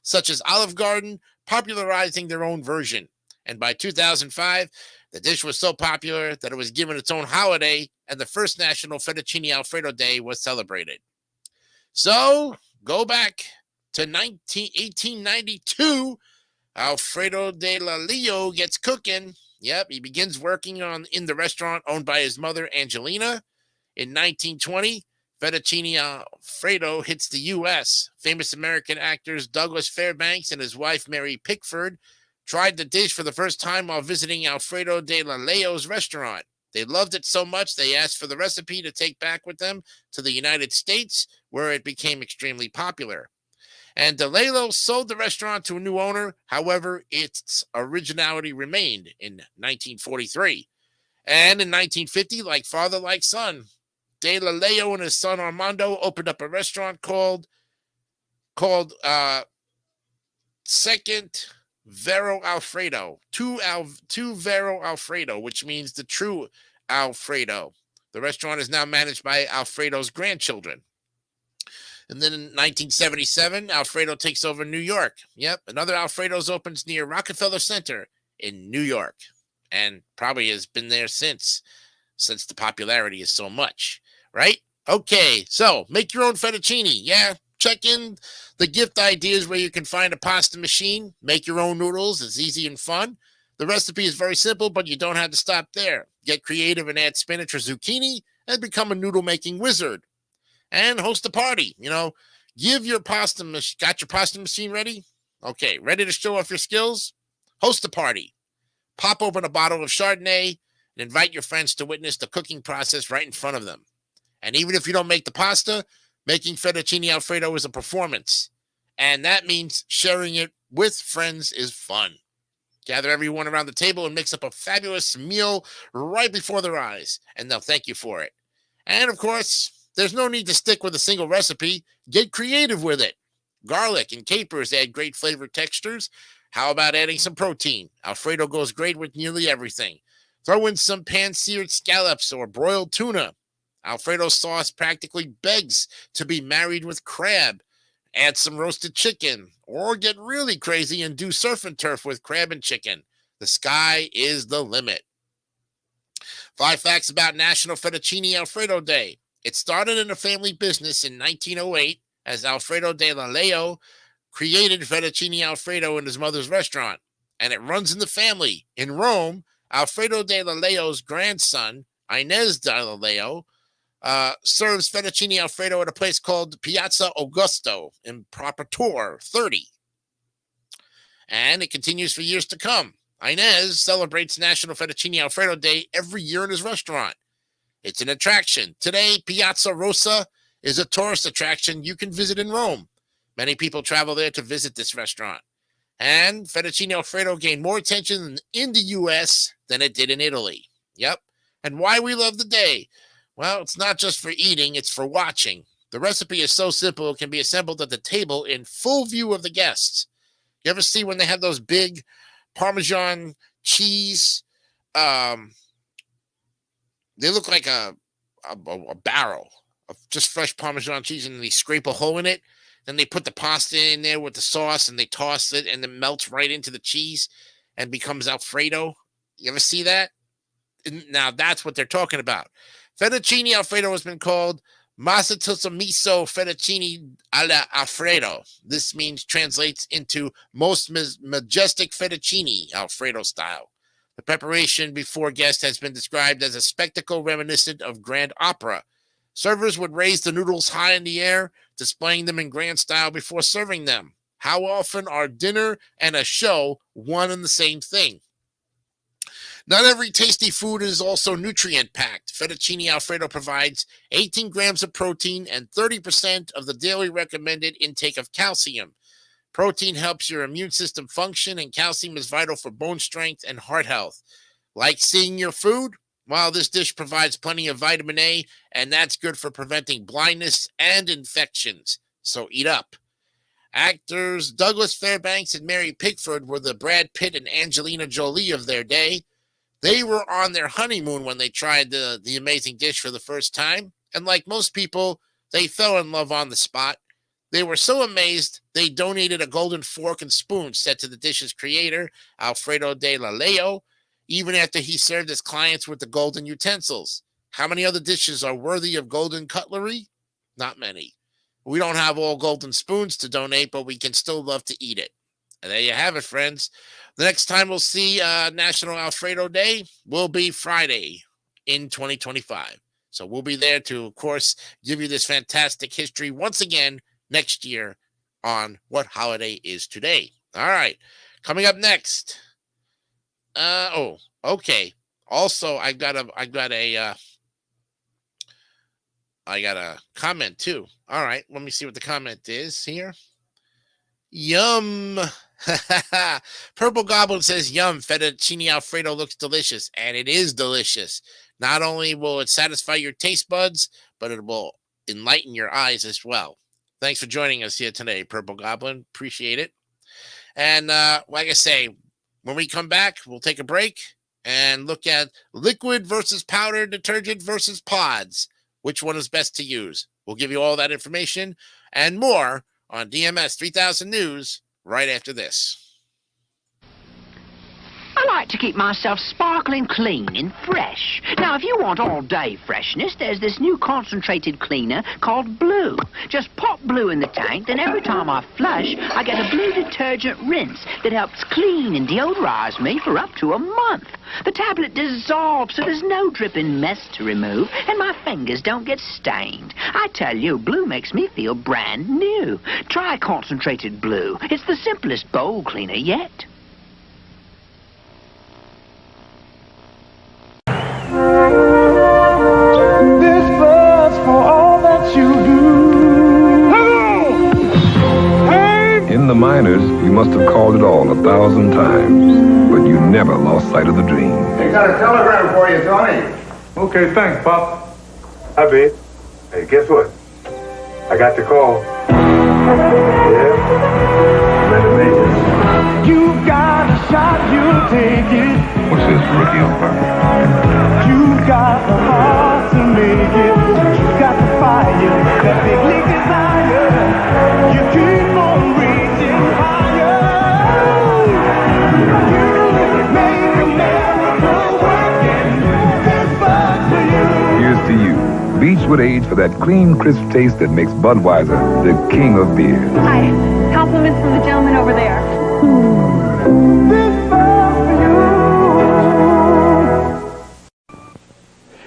such as Olive Garden popularizing their own version. And by 2005, the dish was so popular that it was given its own holiday, and the first National Fettuccine Alfredo Day was celebrated. So, go back to 1892, Alfredo de Laleo gets cooking. Yep, he begins working in the restaurant owned by his mother, Angelina. In 1920, fettuccine Alfredo hits the U.S. Famous American actors Douglas Fairbanks and his wife, Mary Pickford, tried the dish for the first time while visiting Alfredo de Laleo's restaurant. They loved it so much they asked for the recipe to take back with them to the United States, where it became extremely popular. And De Laleo sold the restaurant to a new owner. However, its originality remained in 1943. And in 1950, like father, like son, De Laleo and his son Armando opened up a restaurant called Second Vero Alfredo, two Vero Alfredo, which means the true Alfredo. The restaurant is now managed by Alfredo's grandchildren. And then in 1977, Alfredo takes over New York. Yep, another Alfredo's opens near Rockefeller Center in New York, and probably has been there since the popularity is so much, right? Okay, so make your own fettuccine. Yeah, check in the gift ideas where you can find a pasta machine. Make your own noodles. It's easy and fun. The recipe is very simple, but you don't have to stop there. Get creative and add spinach or zucchini and become a noodle-making wizard. And host a party. Got your pasta machine ready? Okay, ready to show off your skills? Host a party. Pop open a bottle of Chardonnay and invite your friends to witness the cooking process right in front of them. And even if you don't make the pasta, making fettuccine Alfredo is a performance. And that means sharing it with friends is fun. Gather everyone around the table and mix up a fabulous meal right before their eyes, and they'll thank you for it. And of course, there's no need to stick with a single recipe. Get creative with it. Garlic and capers add great flavor textures. How about adding some protein? Alfredo goes great with nearly everything. Throw in some pan-seared scallops or broiled tuna. Alfredo sauce practically begs to be married with crab. Add some roasted chicken, or get really crazy and do surf and turf with crab and chicken. The sky is the limit. 5 facts about National Fettuccine Alfredo Day. It started in a family business in 1908 as Alfredo de Laleo created fettuccine Alfredo in his mother's restaurant, and it runs in the family. In Rome, Alfredo de Laleo's grandson, Inez de Laleo, serves fettuccine Alfredo at a place called Piazza Augusto in Proprietore 30. And it continues for years to come. Inez celebrates National Fettuccine Alfredo Day every year in his restaurant. It's an attraction. Today, Piazza Rosa is a tourist attraction you can visit in Rome. Many people travel there to visit this restaurant. And fettuccine Alfredo gained more attention in the U.S. than it did in Italy. Yep. And why we love the day? Well, it's not just for eating, it's for watching. The recipe is so simple, it can be assembled at the table in full view of the guests. You ever see when they have those big Parmesan cheese? They look like a barrel of just fresh Parmesan cheese, and they scrape a hole in it. Then they put the pasta in there with the sauce, and they toss it, and it melts right into the cheese and becomes Alfredo. You ever see that? Now, that's what they're talking about. Fettuccine Alfredo has been called Masatosa Miso Fettuccine alla Alfredo. This translates into most majestic fettuccine Alfredo style. The preparation before guests has been described as a spectacle reminiscent of grand opera. Servers would raise the noodles high in the air, displaying them in grand style before serving them. How often are dinner and a show one and the same thing? Not every tasty food is also nutrient-packed. Fettuccine Alfredo provides 18 grams of protein and 30% of the daily recommended intake of calcium. Protein helps your immune system function, and calcium is vital for bone strength and heart health. Like seeing your food? Well, this dish provides plenty of vitamin A, and that's good for preventing blindness and infections. So eat up. Actors Douglas Fairbanks and Mary Pickford were the Brad Pitt and Angelina Jolie of their day. They were on their honeymoon when they tried the amazing dish for the first time. And like most people, they fell in love on the spot. They were so amazed, they donated a golden fork and spoon set to the dish's creator, Alfredo de la Leo, even after he served his clients with the golden utensils. How many other dishes are worthy of golden cutlery? Not many. We don't have all golden spoons to donate, but we can still love to eat it. And there you have it, friends. The next time we'll see National Alfredo Day will be Friday in 2025. So we'll be there to, of course, give you this fantastic history once again next year on What Holiday Is Today. All right. Coming up next. Okay. Also, I got a comment too. All right. Let me see what the comment is here. Yum. Purple Goblin says, yum, fettuccine Alfredo looks delicious, and it is delicious. Not only will it satisfy your taste buds, but it will enlighten your eyes as well. Thanks for joining us here today, Purple Goblin. Appreciate it. And like I say, when we come back, we'll take a break and look at liquid versus powder, detergent versus pods. Which one is best to use? We'll give you all that information and more on DMS 3000 News right after this. I like to keep myself sparkling clean and fresh. Now, if you want all-day freshness, there's this new concentrated cleaner called Blue. Just pop Blue in the tank, then every time I flush, I get a Blue detergent rinse that helps clean and deodorize me for up to a month. The tablet dissolves, so there's no dripping mess to remove, and my fingers don't get stained. I tell you, Blue makes me feel brand new. Try concentrated Blue. It's the simplest bowl cleaner yet. This was for all that you do. Hey! In the minors, you must have called it all 1,000 times, but you never lost sight of the dream. They got a telegram for you, Tony. Okay, thanks, Pop. Hi, babe. Hey, guess what? I got the call. Yeah? You got a shot, you'll take it. What's this, rookie umpire? You got the heart to make it. You got the fire, that big league desire. You keep on reaching higher. You make America work, and this bug for you. Here's to you. Beechwood Age for that clean, crisp taste that makes Budweiser the king of beer. Hi. Compliments from the gentleman over there. This bug for you.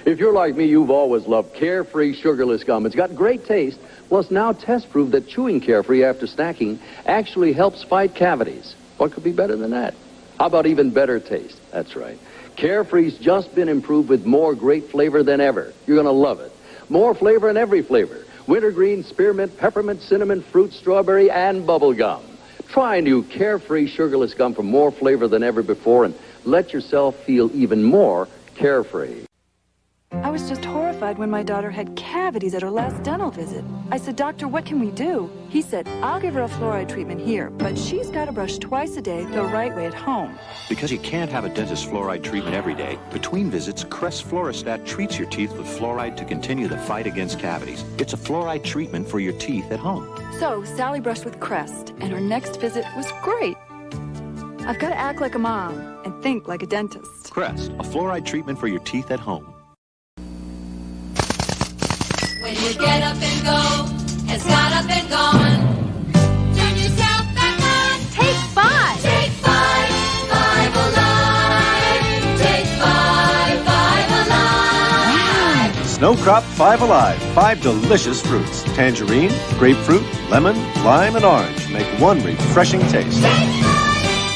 If you're like me, you've always loved Carefree sugarless gum. It's got great taste, plus now tests prove that chewing Carefree after snacking actually helps fight cavities. What could be better than that? How about even better taste? That's right. Carefree's just been improved with more great flavor than ever. You're going to love it. More flavor in every flavor. Wintergreen, spearmint, peppermint, cinnamon, fruit, strawberry, and bubble gum. Try new Carefree sugarless gum for more flavor than ever before and let yourself feel even more carefree. I was just horrified when my daughter had cavities at her last dental visit. I said, "Doctor, what can we do?" He said, "I'll give her a fluoride treatment here, but she's got to brush twice a day the right way at home." Because you can't have a dentist fluoride treatment every day, between visits, Crest Fluorostat treats your teeth with fluoride to continue the fight against cavities. It's a fluoride treatment for your teeth at home. So Sally brushed with Crest, and her next visit was great. I've got to act like a mom and think like a dentist. Crest, a fluoride treatment for your teeth at home. When you get up and go, has got up and gone. Turn yourself back on. Take 5. Take 5, 5 alive. Take 5, 5 alive. Snowcrop 5 Alive. 5 delicious fruits. Tangerine, grapefruit, lemon, lime, and orange make one refreshing taste. Take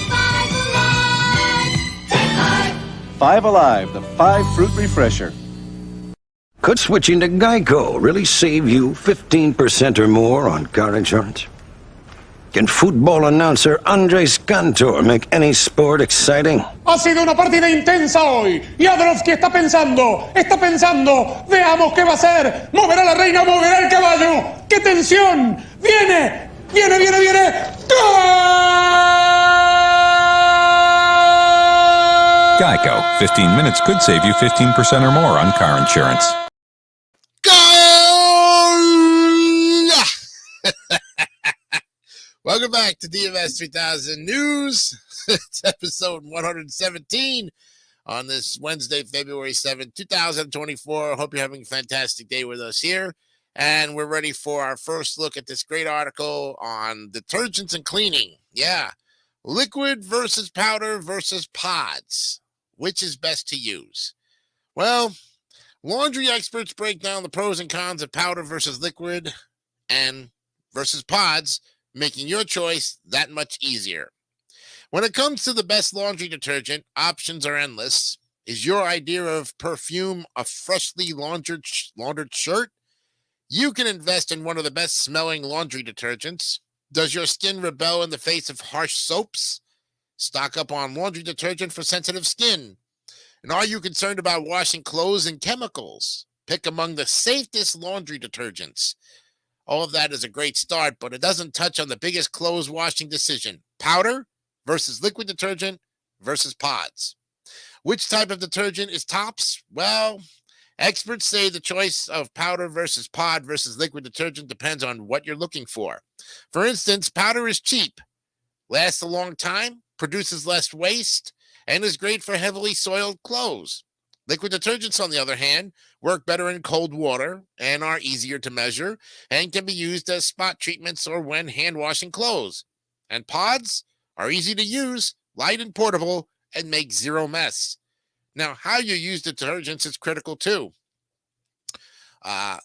5, 5 alive. Take 5. 5 Alive, the 5-fruit refresher. Could switching to Geico really save you 15% or more on car insurance? Can football announcer Andres Cantor make any sport exciting? Ha sido una partida intensa hoy. Jadrowski está pensando. Veamos qué va a hacer. Moverá la reina, moverá el caballo. ¡Qué tensión! ¡Viene! ¡Gol! Geico. 15 minutes could save you 15% or more on car insurance. Welcome back to DMS 3000 News. It's episode 117 on this Wednesday, February 7th, 2024. I hope you're having a fantastic day with us here. And we're ready for our first look at this great article on detergents and cleaning. Yeah. Liquid versus powder versus pods. Which is best to use? Well, laundry experts break down the pros and cons of powder versus liquid and versus pods, making your choice that much easier. When it comes to the best laundry detergent, options are endless. Is your idea of perfume a freshly laundered shirt? You can invest in one of the best smelling laundry detergents. Does your skin rebel in the face of harsh soaps? Stock up on laundry detergent for sensitive skin. And are you concerned about washing clothes and chemicals? Pick among the safest laundry detergents. All of that is a great start, but it doesn't touch on the biggest clothes washing decision: powder versus liquid detergent versus pods. Which type of detergent is tops? Well, experts say the choice of powder versus pod versus liquid detergent depends on what you're looking for. For instance, powder is cheap, lasts a long time, produces less waste, and is great for heavily soiled clothes. Liquid detergents, on the other hand, work better in cold water and are easier to measure and can be used as spot treatments or when hand washing clothes. And pods are easy to use, light and portable, and make zero mess. Now, how you use detergents is critical too.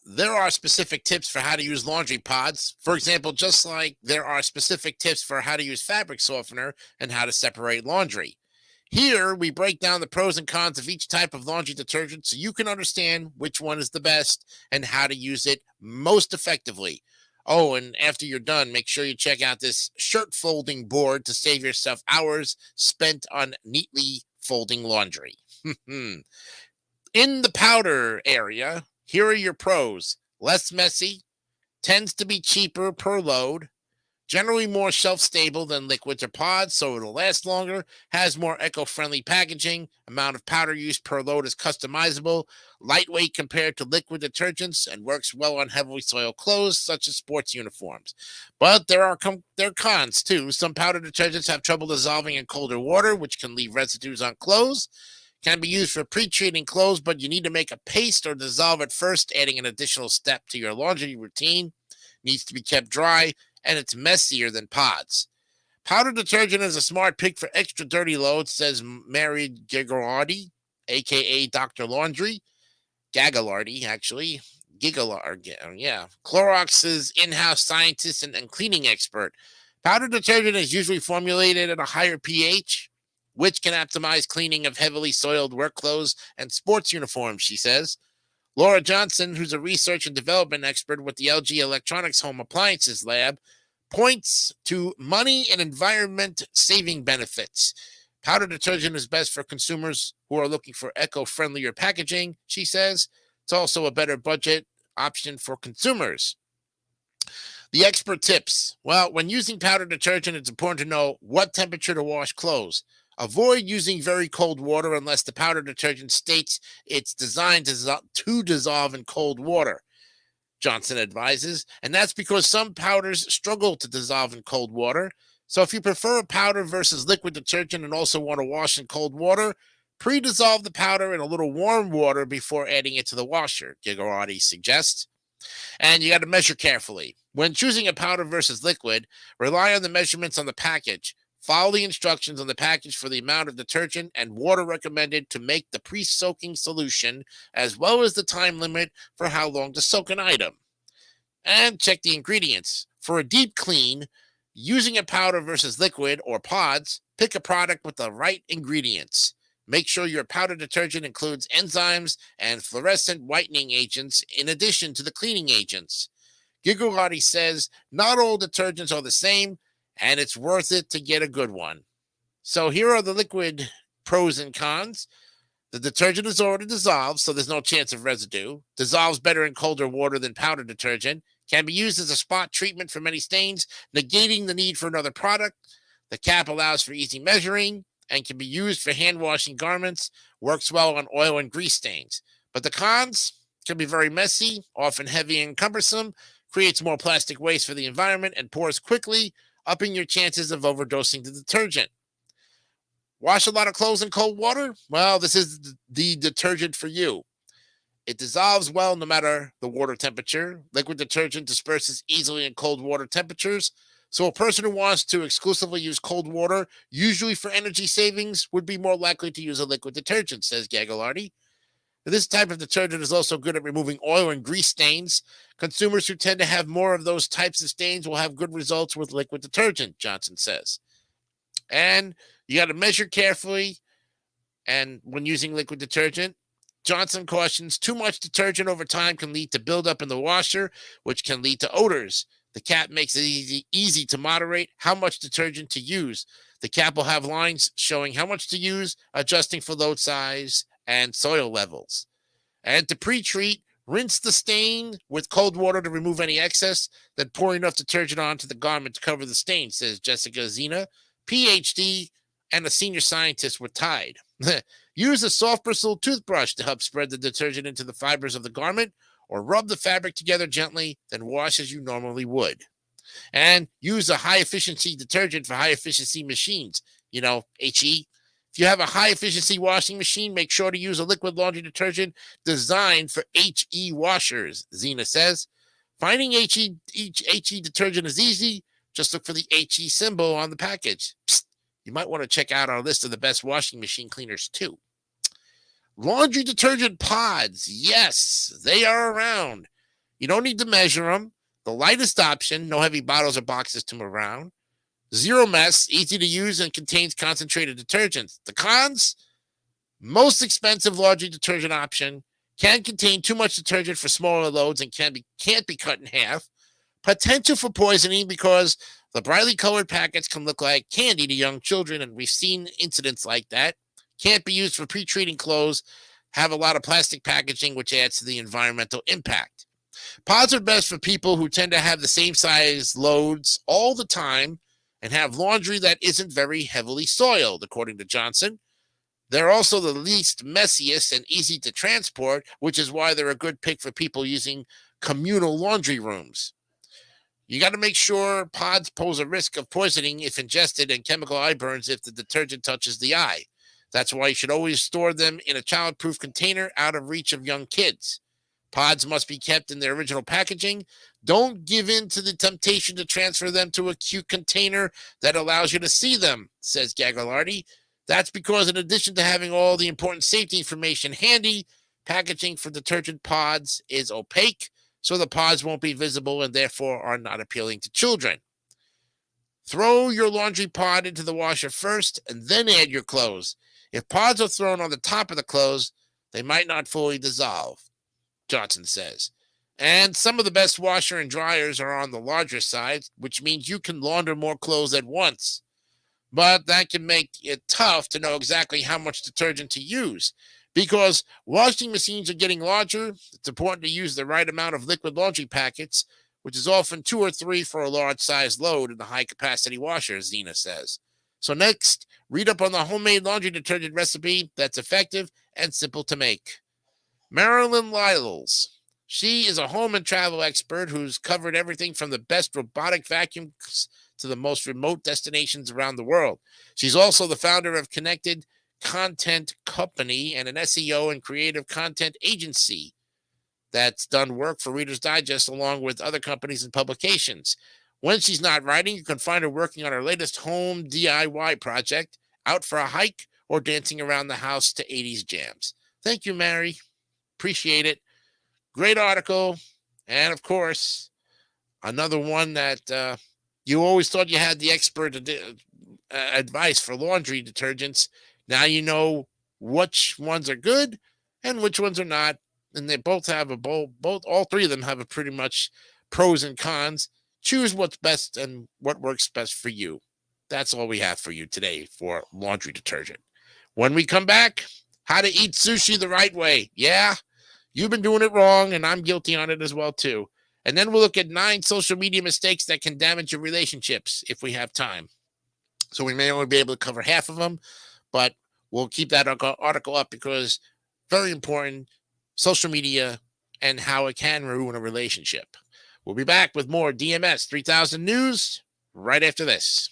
There are specific tips for how to use laundry pods. For example, just like there are specific tips for how to use fabric softener and how to separate laundry. Here, we break down the pros and cons of each type of laundry detergent so you can understand which one is the best and how to use it most effectively. Oh, and after you're done, make sure you check out this shirt folding board to save yourself hours spent on neatly folding laundry. In the powder area, here are your pros. Less messy, tends to be cheaper per load, generally more shelf-stable than liquids or pods, so it'll last longer, has more eco-friendly packaging, amount of powder used per load is customizable, lightweight compared to liquid detergents, and works well on heavily soiled clothes, such as sports uniforms. But there are cons, too. Some powder detergents have trouble dissolving in colder water, which can leave residues on clothes. Can be used for pre-treating clothes, but you need to make a paste or dissolve it first, adding an additional step to your laundry routine. Needs to be kept dry, and it's messier than pods. Powder detergent is a smart pick for extra dirty loads, says Mary Gigalardi, a.k.a. Dr. Laundry. Gagalardi, actually. Clorox's in-house scientist and cleaning expert. Powder detergent is usually formulated at a higher pH, which can optimize cleaning of heavily soiled work clothes and sports uniforms, she says. Laura Johnson, who's a research and development expert with the LG Electronics Home Appliances Lab, points to money and environment saving benefits. Powder detergent is best for consumers who are looking for eco-friendlier packaging, she says. It's also a better budget option for consumers. The expert tips. Well, when using powder detergent, it's important to know what temperature to wash clothes. Avoid using very cold water unless the powder detergent states it's designed to dissolve in cold water, Johnson advises. And that's because some powders struggle to dissolve in cold water. So if you prefer a powder versus liquid detergent and also want to wash in cold water, pre-dissolve the powder in a little warm water before adding it to the washer, Gigarati suggests. And you got to measure carefully. When choosing a powder versus liquid, rely on the measurements on the package. Follow the instructions on the package for the amount of detergent and water recommended to make the pre-soaking solution, as well as the time limit for how long to soak an item. And check the ingredients. For a deep clean, using a powder versus liquid or pods, pick a product with the right ingredients. Make sure your powder detergent includes enzymes and fluorescent whitening agents in addition to the cleaning agents. Gigarati says not all detergents are the same, and it's worth it to get a good one. So here are the liquid pros and cons. The detergent is already dissolved, so there's no chance of residue. Dissolves better in colder water than powder detergent. Can be used as a spot treatment for many stains, negating the need for another product. The cap allows for easy measuring and can be used for hand washing garments. Works well on oil and grease stains. But the cons can be very messy, often heavy and cumbersome, creates more plastic waste for the environment, and pours quickly, upping your chances of overdosing the detergent. Wash a lot of clothes in cold water? Well, this is the detergent for you. It dissolves well no matter the water temperature. Liquid detergent disperses easily in cold water temperatures. So a person who wants to exclusively use cold water, usually for energy savings, would be more likely to use a liquid detergent, says Gagliardi. This type of detergent is also good at removing oil and grease stains. Consumers who tend to have more of those types of stains will have good results with liquid detergent, Johnson says. And you got to measure carefully and when using liquid detergent. Johnson cautions too much detergent over time can lead to buildup in the washer, which can lead to odors. The cap makes it easy to moderate how much detergent to use. The cap will have lines showing how much to use, adjusting for load size and soil levels. And to pre-treat, rinse the stain with cold water to remove any excess, then pour enough detergent onto the garment to cover the stain, says Jessica Zena, PhD and a senior scientist with Tide. Use a soft bristled toothbrush to help spread the detergent into the fibers of the garment, or rub the fabric together gently, then wash as you normally would. And use a high-efficiency detergent for high-efficiency machines, HE. If you have a high-efficiency washing machine, make sure to use a liquid laundry detergent designed for HE washers, Zena says. Finding HE detergent is easy. Just look for the HE symbol on the package. Psst, you might want to check out our list of the best washing machine cleaners, too. Laundry detergent pods. Yes, they are around. You don't need to measure them. The lightest option, no heavy bottles or boxes to move around. Zero mess, easy to use, and contains concentrated detergents. The cons? Most expensive laundry detergent option. Can contain too much detergent for smaller loads and can't be cut in half. Potential for poisoning because the brightly colored packets can look like candy to young children, and we've seen incidents like that. Can't be used for pre-treating clothes. Have a lot of plastic packaging, which adds to the environmental impact. Pods are best for people who tend to have the same size loads all the time and have laundry that isn't very heavily soiled, according to Johnson. They're also the least messiest and easy to transport, which is why they're a good pick for people using communal laundry rooms. You got to make sure pods pose a risk of poisoning if ingested and chemical eye burns if the detergent touches the eye. That's why you should always store them in a child-proof container out of reach of young kids. Pods must be kept in their original packaging. Don't give in to the temptation to transfer them to a cute container that allows you to see them, says Gagliardi. That's because in addition to having all the important safety information handy, packaging for detergent pods is opaque, so the pods won't be visible and therefore are not appealing to children. Throw your laundry pod into the washer first and then add your clothes. If pods are thrown on the top of the clothes, they might not fully dissolve. Johnson says. And some of the best washer and dryers are on the larger side, which means you can launder more clothes at once. But that can make it tough to know exactly how much detergent to use. Because washing machines are getting larger, it's important to use the right amount of liquid laundry packets, which is often 2 or 3 for a large size load in the high-capacity washer, Zena says. So next, read up on the homemade laundry detergent recipe that's effective and simple to make. Marilyn Lyles. She is a home and travel expert who's covered everything from the best robotic vacuums to the most remote destinations around the world. She's also the founder of Connected Content Company and an SEO and creative content agency that's done work for Reader's Digest along with other companies and publications. When she's not writing, you can find her working on her latest home DIY project, out for a hike, or dancing around the house to 80s jams. Thank you, Mary. Appreciate it. Great article. And, of course, another one that you always thought you had the expert advice for laundry detergents. Now you know which ones are good and which ones are not. And they both have all three of them have a pretty much pros and cons. Choose what's best and what works best for you. That's all we have for you today for laundry detergent. When we come back, how to eat sushi the right way. Yeah, you've been doing it wrong, and I'm guilty on it as well, too. And then we'll look at 9 social media mistakes that can damage your relationships if we have time. So we may only be able to cover half of them, but we'll keep that article up because very important, social media and how it can ruin a relationship. We'll be back with more DMS 3000 News right after this.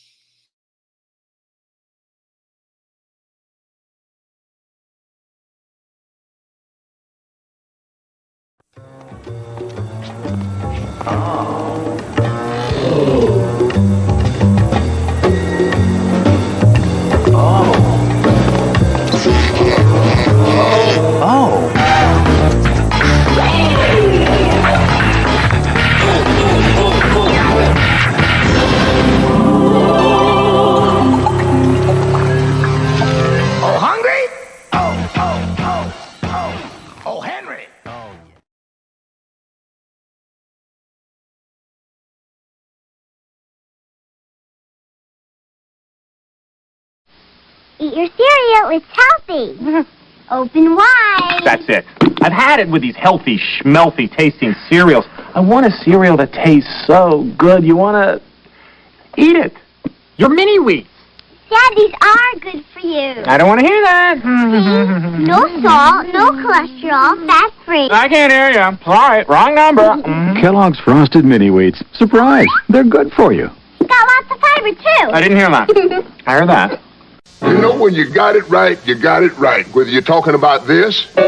Eat your cereal, it's healthy. Open wide. That's it. I've had it with these healthy, schmelthy tasting cereals. I want a cereal that tastes so good. You want to eat it. Your mini wheats. Dad, these are good for you. I don't want to hear that. See? No salt, no cholesterol, fat-free. I can't hear you. Sorry, wrong number. Kellogg's Frosted Mini Wheats. Surprise! They're good for you. Got lots of fiber, too. I didn't hear that. I heard that. You know, when you got it right, you got it right. Whether you're talking about this, or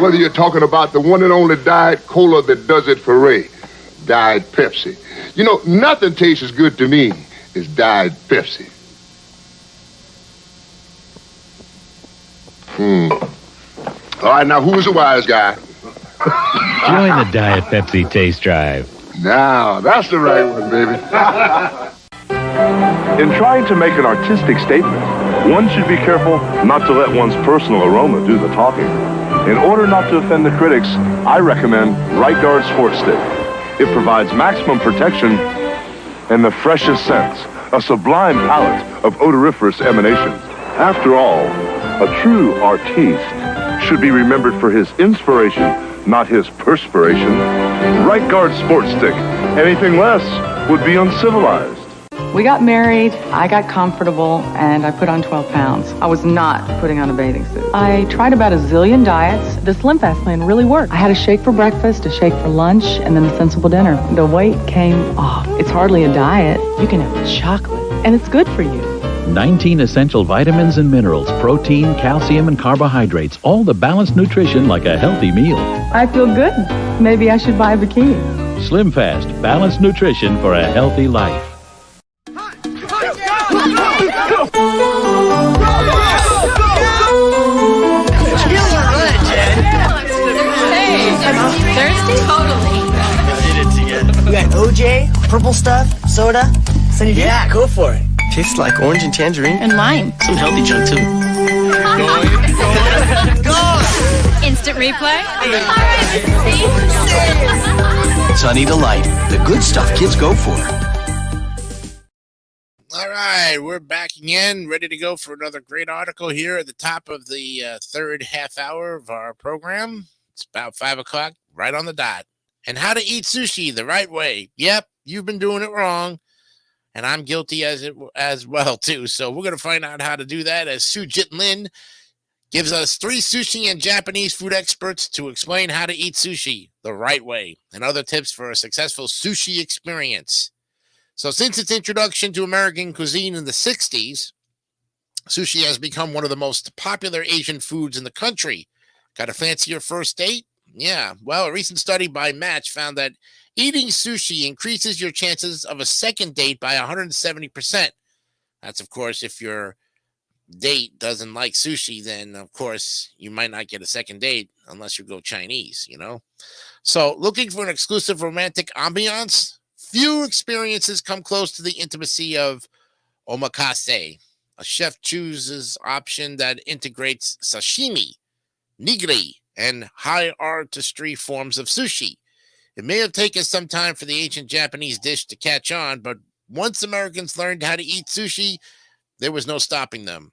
whether you're talking about the one and only Diet Cola that does it for Ray, Diet Pepsi. You know, nothing tastes as good to me as Diet Pepsi. All right, now who's the wise guy? Join the Diet Pepsi Taste Drive. Now, that's the right one, baby. In trying to make an artistic statement, one should be careful not to let one's personal aroma do the talking. In order not to offend the critics, I recommend Right Guard Sport Stick. It provides maximum protection and the freshest scents, a sublime palette of odoriferous emanations. After all, a true artiste should be remembered for his inspiration, not his perspiration. Right Guard Sport Stick. Anything less would be uncivilized. We got married, I got comfortable, and I put on 12 pounds. I was not putting on a bathing suit. I tried about a zillion diets. The Slim Fast plan really worked. I had a shake for breakfast, a shake for lunch, and then a sensible dinner. The weight came off. It's hardly a diet. You can have chocolate, and it's good for you. 19 essential vitamins and minerals, protein, calcium, and carbohydrates. All the balanced nutrition like a healthy meal. I feel good. Maybe I should buy a bikini. Slim Fast, balanced nutrition for a healthy life. Thirsty? Totally. Did it together. We got OJ, purple stuff, soda. Sunny D? Yeah, go for it. Tastes like orange and tangerine. And lime. Some healthy junk, too. Instant replay? Sunny Delight, the good stuff kids go for. All right, we're back again, ready to go for another great article here at the top of the third half hour of our program. It's about 5 o'clock, right on the dot. And how to eat sushi the right way. Yep, you've been doing it wrong, and I'm guilty as well, too. So we're going to find out how to do that as Sujit Lin gives us 3 sushi and Japanese food experts to explain how to eat sushi the right way and other tips for a successful sushi experience. So since its introduction to American cuisine in the 60s, sushi has become one of the most popular Asian foods in the country. Got a fancier first date? Yeah. Well, a recent study by Match found that eating sushi increases your chances of a second date by 170%. That's, of course, if your date doesn't like sushi, then, of course, you might not get a second date unless you go Chinese, you know? So looking for an exclusive romantic ambiance? Few experiences come close to the intimacy of omakase. A chef chooses option that integrates sashimi, nigiri, and high artistry forms of sushi. It may have taken some time for the ancient Japanese dish to catch on, but once Americans learned how to eat sushi, there was no stopping them.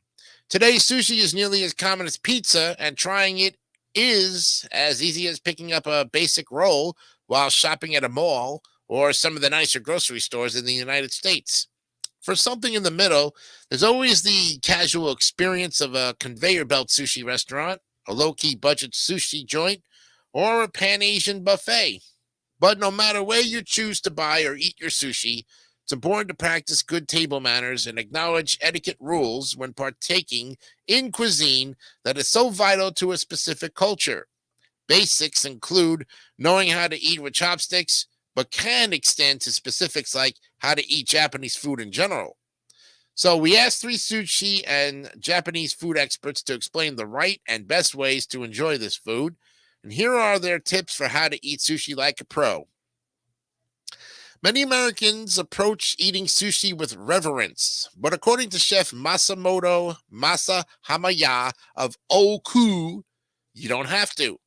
Today, sushi is nearly as common as pizza, and trying it is as easy as picking up a basic roll while shopping at a mall or some of the nicer grocery stores in the United States. For something in the middle, there's always the casual experience of a conveyor belt sushi restaurant, a low-key budget sushi joint, or a Pan-Asian buffet. But no matter where you choose to buy or eat your sushi, it's important to practice good table manners and acknowledge etiquette rules when partaking in cuisine that is so vital to a specific culture. Basics include knowing how to eat with chopsticks, but can extend to specifics like how to eat Japanese food in general. So we asked 3 sushi and Japanese food experts to explain the right and best ways to enjoy this food. And here are their tips for how to eat sushi like a pro. Many Americans approach eating sushi with reverence, but according to Chef Masamoto Masahamaya of Oku, you don't have to.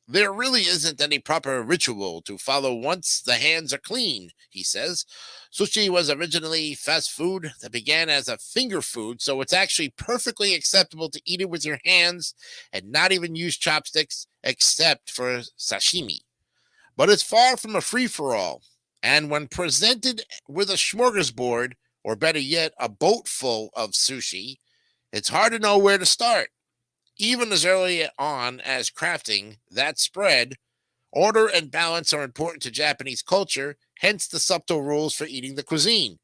There really isn't any proper ritual to follow once the hands are clean, he says. Sushi was originally fast food that began as a finger food, so it's actually perfectly acceptable to eat it with your hands and not even use chopsticks except for sashimi. But it's far from a free-for-all, and when presented with a smorgasbord, or better yet, a boat full of sushi, it's hard to know where to start. Even as early on as crafting that spread, order and balance are important to Japanese culture, hence the subtle rules for eating the cuisine.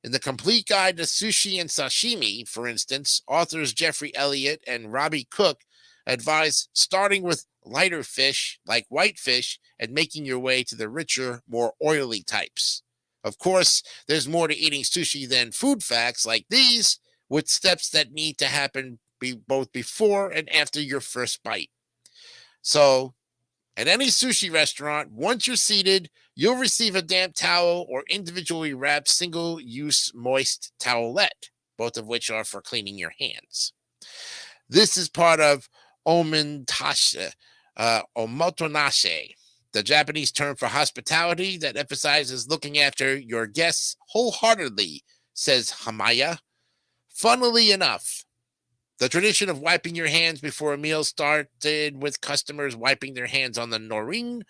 In the Complete Guide to Sushi and Sashimi, for instance, authors Jeffrey Elliott and Robbie Cook advise starting with lighter fish like whitefish and making your way to the richer, more oily types. Of course, there's more to eating sushi than food facts like these, with steps that need to happen both before and after your first bite. So, at any sushi restaurant, once you're seated, you'll receive a damp towel or individually wrapped single-use moist towelette, both of which are for cleaning your hands. This is part of omotenashi, the Japanese term for hospitality that emphasizes looking after your guests wholeheartedly, says Hamaya. Funnily enough, the tradition of wiping your hands before a meal started with customers wiping their hands on the norine,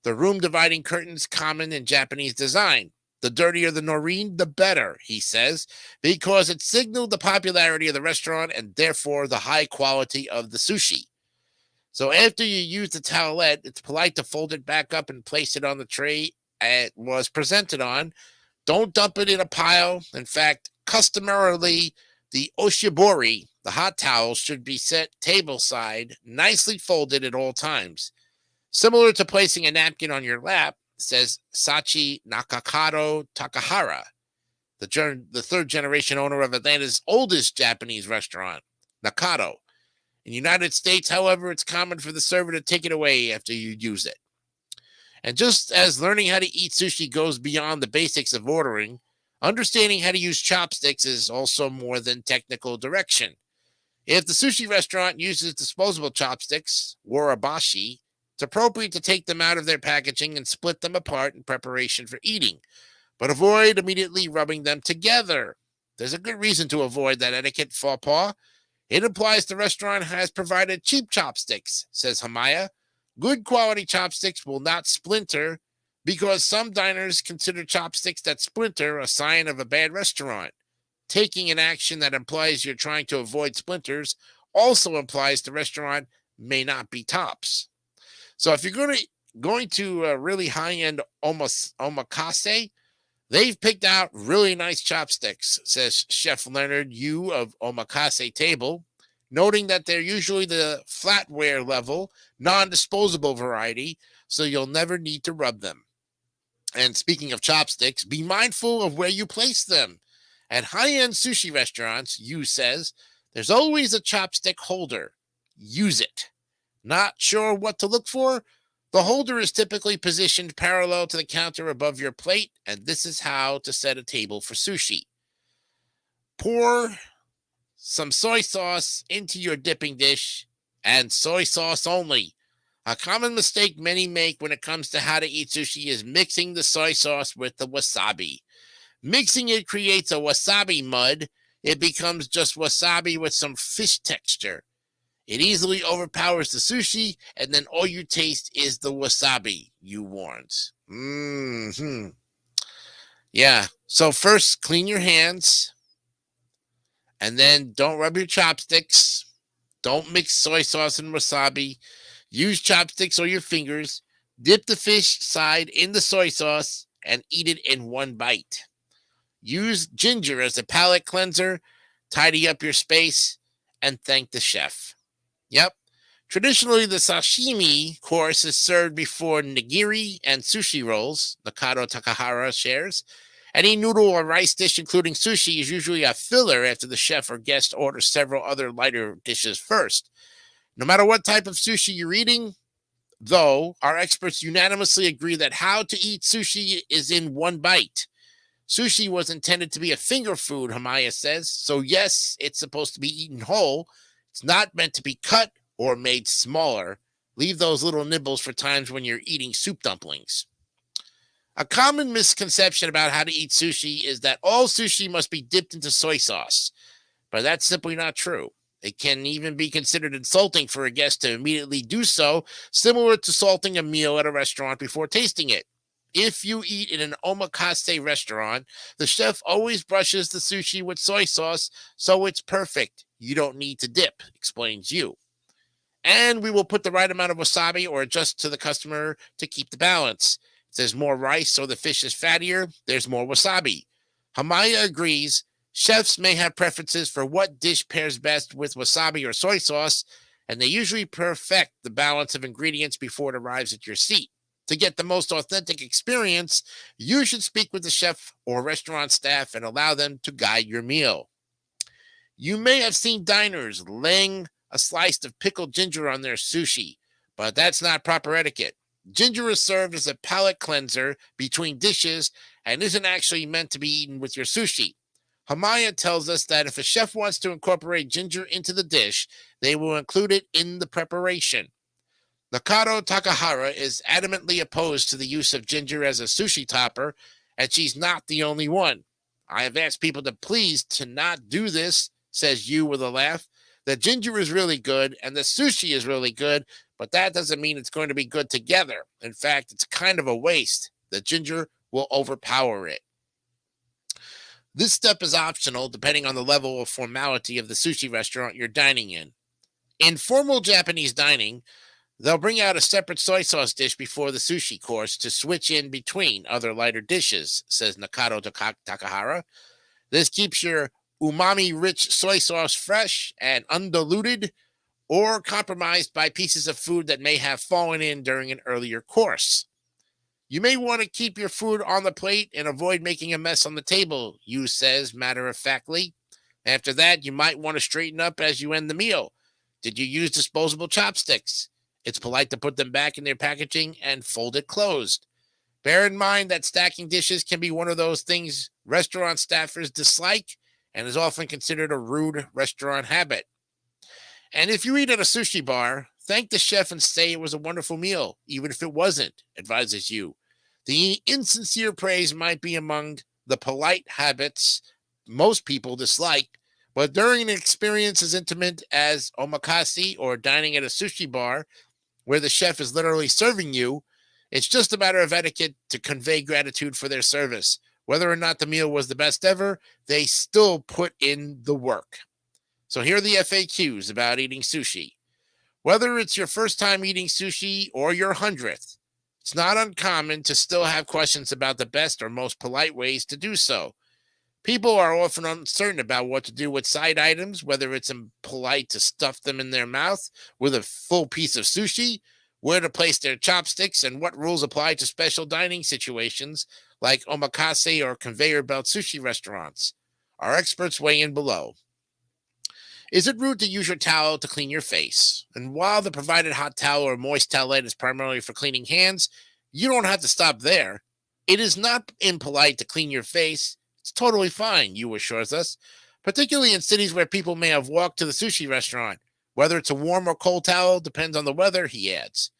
the room dividing curtains common in Japanese design. The dirtier the norine, the better, he says, because it signaled the popularity of the restaurant and therefore the high quality of the sushi. So after you use the towelette, it's polite to fold it back up and place it on the tray it was presented on. Don't dump it in a pile. In fact, customarily, the oshibori, the hot towels, should be set table side, nicely folded at all times. Similar to placing a napkin on your lap, says Sachi Nakakado Takahara, the third generation owner of Atlanta's oldest Japanese restaurant, Nakado. In the United States, however, it's common for the server to take it away after you use it. And just as learning how to eat sushi goes beyond the basics of ordering, understanding how to use chopsticks is also more than technical direction. If the sushi restaurant uses disposable chopsticks, warabashi, it's appropriate to take them out of their packaging and split them apart in preparation for eating, but avoid immediately rubbing them together. There's a good reason to avoid that etiquette faux pas. It implies the restaurant has provided cheap chopsticks, says Hamaya. Good quality chopsticks will not splinter because some diners consider chopsticks that splinter a sign of a bad restaurant. Taking an action that implies you're trying to avoid splinters also implies the restaurant may not be tops. So if you're going to really high-end omakase, they've picked out really nice chopsticks, says Chef Leonard Yu of Omakase Table, noting that they're usually the flatware level, non-disposable variety, so you'll never need to rub them. And speaking of chopsticks, be mindful of where you place them. At high-end sushi restaurants, Yu says, there's always a chopstick holder. Use it. Not sure what to look for? The holder is typically positioned parallel to the counter above your plate, and this is how to set a table for sushi. Pour some soy sauce into your dipping dish, and soy sauce only. A common mistake many make when it comes to how to eat sushi is mixing the soy sauce with the wasabi. Mixing it creates a wasabi mud. It becomes just wasabi with some fish texture. It easily overpowers the sushi, and then all you taste is the wasabi, Yu warns. Yeah, so first clean your hands, and then don't rub your chopsticks. Don't mix soy sauce and wasabi. Use chopsticks or your fingers. Dip the fish side in the soy sauce and eat it in one bite. Use ginger as a palate cleanser. Tidy up your space and thank the chef. Yep. Traditionally, the sashimi course is served before nigiri and sushi rolls, Nakado Takahara shares. Any noodle or rice dish, including sushi, is usually a filler after the chef or guest orders several other lighter dishes first. No matter what type of sushi you're eating, though, our experts unanimously agree that how to eat sushi is in one bite. Sushi was intended to be a finger food, Hamaya says, so yes, it's supposed to be eaten whole. It's not meant to be cut or made smaller. Leave those little nibbles for times when you're eating soup dumplings. A common misconception about how to eat sushi is that all sushi must be dipped into soy sauce, but that's simply not true. It can even be considered insulting for a guest to immediately do so, similar to salting a meal at a restaurant before tasting it. If you eat in an omakase restaurant, the chef always brushes the sushi with soy sauce, so it's perfect. You don't need to dip, explains Yu. And we will put the right amount of wasabi or adjust to the customer to keep the balance. If there's more rice so the fish is fattier, there's more wasabi. Hamaya agrees. Chefs may have preferences for what dish pairs best with wasabi or soy sauce, and they usually perfect the balance of ingredients before it arrives at your seat. To get the most authentic experience, you should speak with the chef or restaurant staff and allow them to guide your meal. You may have seen diners laying a slice of pickled ginger on their sushi, but that's not proper etiquette. Ginger is served as a palate cleanser between dishes and isn't actually meant to be eaten with your sushi. Hamaya tells us that if a chef wants to incorporate ginger into the dish, they will include it in the preparation. Nakado Takahara is adamantly opposed to the use of ginger as a sushi topper, and she's not the only one. I have asked people to please to not do this, says Yu with a laugh. The ginger is really good, and the sushi is really good, but that doesn't mean it's going to be good together. In fact, it's kind of a waste. The ginger will overpower it. This step is optional depending on the level of formality of the sushi restaurant you're dining in. In formal Japanese dining, they'll bring out a separate soy sauce dish before the sushi course to switch in between other lighter dishes, says Nakado Takahara. This keeps your umami-rich soy sauce fresh and undiluted or compromised by pieces of food that may have fallen in during an earlier course. You may want to keep your food on the plate and avoid making a mess on the table, Yu says matter-of-factly. After that, you might want to straighten up as you end the meal. Did you use disposable chopsticks? It's polite to put them back in their packaging and fold it closed. Bear in mind that stacking dishes can be one of those things restaurant staffers dislike and is often considered a rude restaurant habit. And if you eat at a sushi bar, thank the chef and say it was a wonderful meal, even if it wasn't, advises you. The insincere praise might be among the polite habits most people dislike, but during an experience as intimate as omakase or dining at a sushi bar, where the chef is literally serving you, it's just a matter of etiquette to convey gratitude for their service. Whether or not the meal was the best ever, they still put in the work. So here are the FAQs about eating sushi. Whether it's your first time eating sushi or your 100th, it's not uncommon to still have questions about the best or most polite ways to do so. People are often uncertain about what to do with side items, whether it's impolite to stuff them in their mouth with a full piece of sushi, where to place their chopsticks, and what rules apply to special dining situations like omakase or conveyor belt sushi restaurants. Our experts weigh in below. Is it rude to use your towel to clean your face? And while the provided hot towel or moist towelette is primarily for cleaning hands, you don't have to stop there. It is not impolite to clean your face. It's totally fine, Yu assures us, particularly in cities where people may have walked to the sushi restaurant. Whether it's a warm or cold towel depends on the weather, he adds.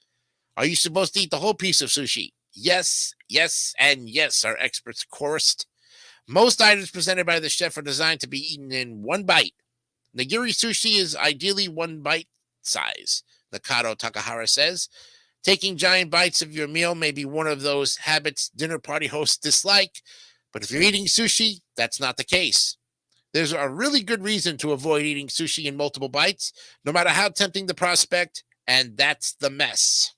Are you supposed to eat the whole piece of sushi? Yes, yes, and yes, our experts chorused. Most items presented by the chef are designed to be eaten in one bite. Nigiri sushi is ideally one bite size, Nakado Takahara says. Taking giant bites of your meal may be one of those habits dinner party hosts dislike, but if you're eating sushi, that's not the case. There's a really good reason to avoid eating sushi in multiple bites, no matter how tempting the prospect, and that's the mess.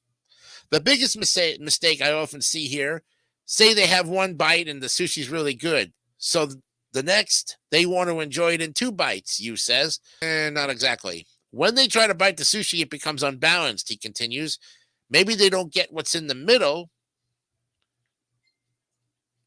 The biggest mistake I often see here, say they have one bite and the sushi's really good, so the next, they want to enjoy it in 2 bites, Yu says. Not exactly. When they try to bite the sushi, it becomes unbalanced, he continues. Maybe they don't get what's in the middle,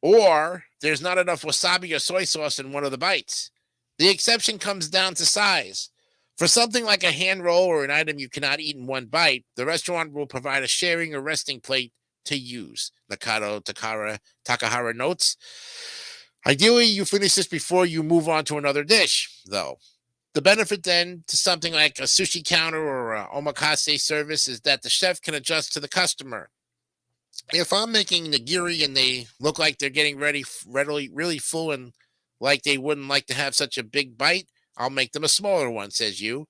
or there's not enough wasabi or soy sauce in one of the bites. The exception comes down to size. For something like a hand roll or an item you cannot eat in one bite, the restaurant will provide a sharing or resting plate to use, Nakado Takahara notes. Ideally, you finish this before you move on to another dish, though. The benefit then to something like a sushi counter or a omakase service is that the chef can adjust to the customer. If I'm making nigiri and they look like they're getting really full and like they wouldn't like to have such a big bite, I'll make them a smaller one, says Yu.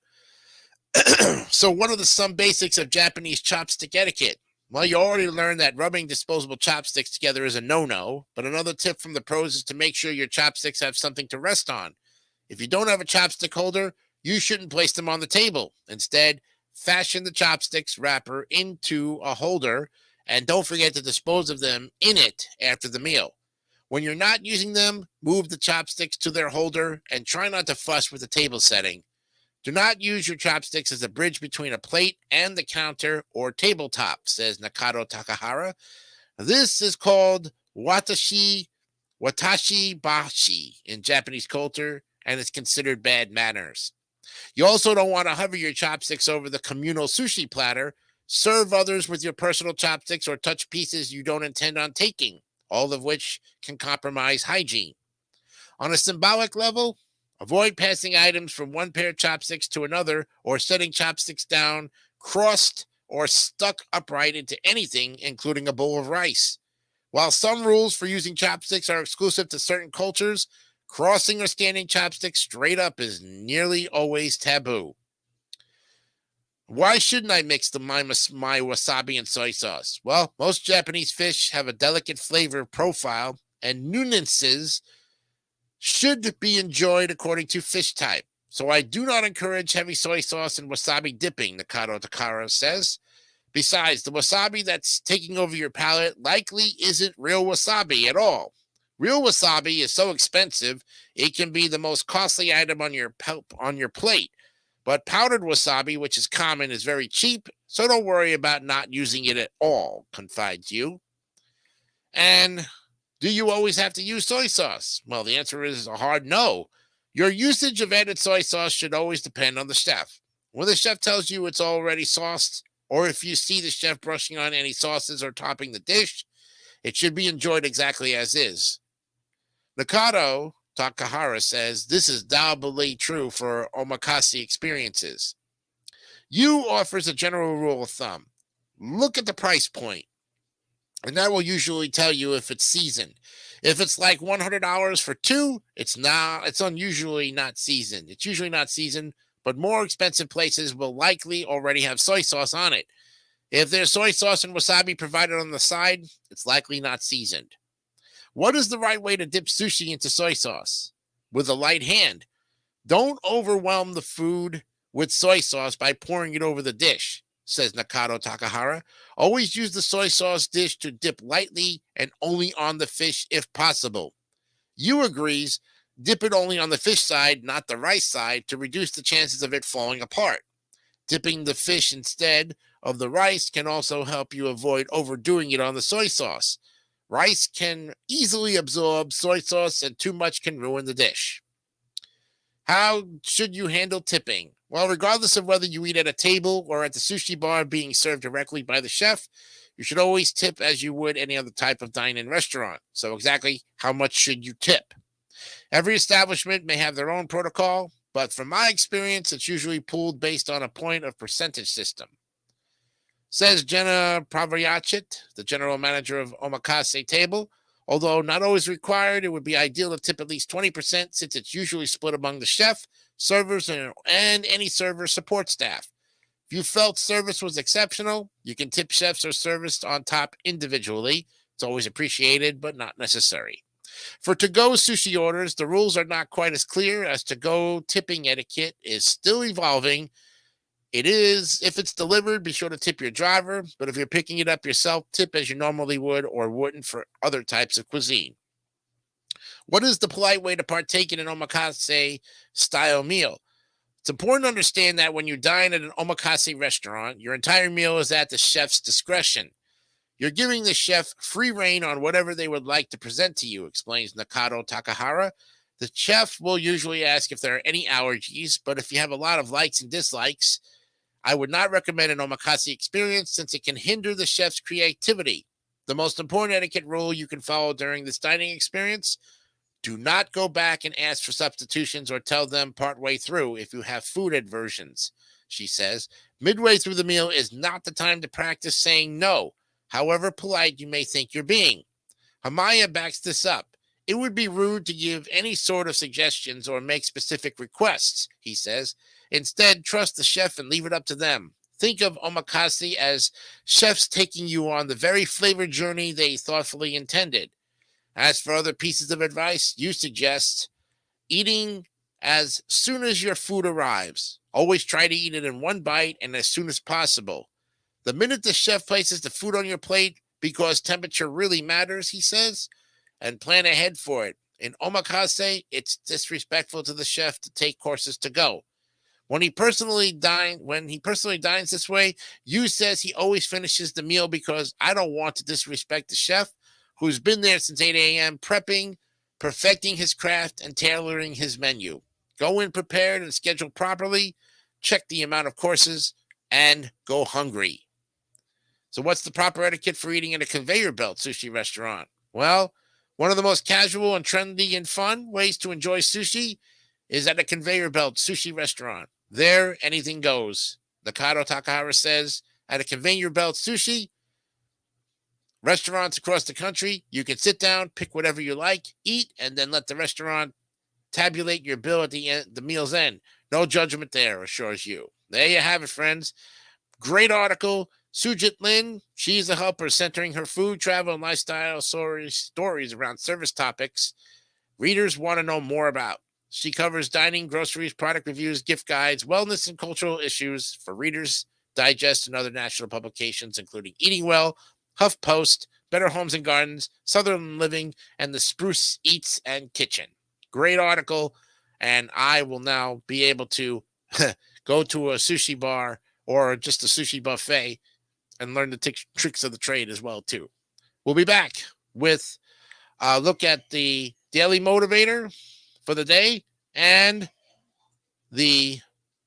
So what are some basics of Japanese chopstick etiquette? Well, you already learned that rubbing disposable chopsticks together is a no-no, but another tip from the pros is to make sure your chopsticks have something to rest on. If you don't have a chopstick holder, you shouldn't place them on the table. Instead, fashion the chopsticks wrapper into a holder, and don't forget to dispose of them in it after the meal. When you're not using them, move the chopsticks to their holder and try not to fuss with the table setting. Do not use your chopsticks as a bridge between a plate and the counter or tabletop, says Nakado Takahara. This is called watashi bashi in Japanese culture, and it's considered bad manners. You also don't want to hover your chopsticks over the communal sushi platter. Serve others with your personal chopsticks or touch pieces you don't intend on taking, all of which can compromise hygiene. On a symbolic level, avoid passing items from one pair of chopsticks to another or setting chopsticks down, crossed, or stuck upright into anything, including a bowl of rice. While some rules for using chopsticks are exclusive to certain cultures, crossing or standing chopsticks straight up is nearly always taboo. Why shouldn't I mix my wasabi and soy sauce? Well, most Japanese fish have a delicate flavor profile, and nuances should be enjoyed according to fish type. So I do not encourage heavy soy sauce and wasabi dipping, Nakado Takahara says. Besides, the wasabi that's taking over your palate likely isn't real wasabi at all. Real wasabi is so expensive, it can be the most costly item on your plate. But powdered wasabi, which is common, is very cheap, so don't worry about not using it at all, confides Yu. And do you always have to use soy sauce? Well, the answer is a hard no. Your usage of added soy sauce should always depend on the chef. When the chef tells you it's already sauced, or if you see the chef brushing on any sauces or topping the dish, it should be enjoyed exactly as is. Nakado Takahara says this is doubly true for omakase experiences. Yu offers a general rule of thumb. Look at the price point, and that will usually tell you if it's seasoned. If it's like $100 for two, it's unusually not seasoned. It's usually not seasoned, but more expensive places will likely already have soy sauce on it. If there's soy sauce and wasabi provided on the side, it's likely not seasoned. What is the right way to dip sushi into soy sauce? With a light hand. Don't overwhelm the food with soy sauce by pouring it over the dish, says Nakado Takahara. Always use the soy sauce dish to dip lightly and only on the fish if possible. Yu agrees, dip it only on the fish side, not the rice side, to reduce the chances of it falling apart. Dipping the fish instead of the rice can also help you avoid overdoing it on the soy sauce. Rice can easily absorb soy sauce, and too much can ruin the dish. How should you handle tipping? Well, regardless of whether you eat at a table or at the sushi bar being served directly by the chef, you should always tip as you would any other type of dine-in restaurant. So exactly how much should you tip? Every establishment may have their own protocol, but from my experience, it's usually pooled based on a point of percentage system. Says Jenna Pravyachit, the general manager of Omakase Table. Although not always required, it would be ideal to tip at least 20% since it's usually split among the chef, servers, and any server support staff. If you felt service was exceptional, you can tip chefs or servers on top individually. It's always appreciated, but not necessary. For to-go sushi orders, the rules are not quite as clear as to-go tipping etiquette is still evolving. It is, if it's delivered, be sure to tip your driver, but if you're picking it up yourself, tip as you normally would or wouldn't for other types of cuisine. What is the polite way to partake in an omakase-style meal? It's important to understand that when you dine at an omakase restaurant, your entire meal is at the chef's discretion. You're giving the chef free reign on whatever they would like to present to you, explains Nakado Takahara. The chef will usually ask if there are any allergies, but if you have a lot of likes and dislikes, I would not recommend an omakase experience since it can hinder the chef's creativity. The most important etiquette rule you can follow during this dining experience: do not go back and ask for substitutions or tell them partway through if you have food aversions, she says. Midway through the meal is not the time to practice saying no, however polite you may think you're being. Hamaya backs this up. It would be rude to give any sort of suggestions or make specific requests, he says. Instead, trust the chef and leave it up to them. Think of omakase as chefs taking you on the very flavor journey they thoughtfully intended. As for other pieces of advice, you suggest eating as soon as your food arrives. Always try to eat it in one bite and as soon as possible. The minute the chef places the food on your plate, because temperature really matters, he says, and plan ahead for it. In omakase, it's disrespectful to the chef to take courses to go. When he personally dines this way, Yu says he always finishes the meal because I don't want to disrespect the chef who's been there since 8 a.m. prepping, perfecting his craft, and tailoring his menu. Go in prepared and scheduled properly, check the amount of courses, and go hungry. So what's the proper etiquette for eating in a conveyor belt sushi restaurant? Well, one of the most casual and trendy and fun ways to enjoy sushi is at a conveyor belt sushi restaurant. There, anything goes. Nakado Takahara says, at a conveyor belt sushi restaurants across the country, you can sit down, pick whatever you like, eat, and then let the restaurant tabulate your bill at the meal's end. No judgment there, assures you. There you have it, friends. Great article. Sujit Lin, she's a helper centering her food, travel, and lifestyle stories around service topics readers want to know more about. She covers dining, groceries, product reviews, gift guides, wellness, and cultural issues for Reader's Digest and other national publications, including Eating Well, HuffPost, Better Homes and Gardens, Southern Living, and the Spruce Eats and Kitchen. Great article, and I will now be able to go to a sushi bar or just a sushi buffet and learn the tricks of the trade as well, too. We'll be back with a look at the Daily Motivator for the day and the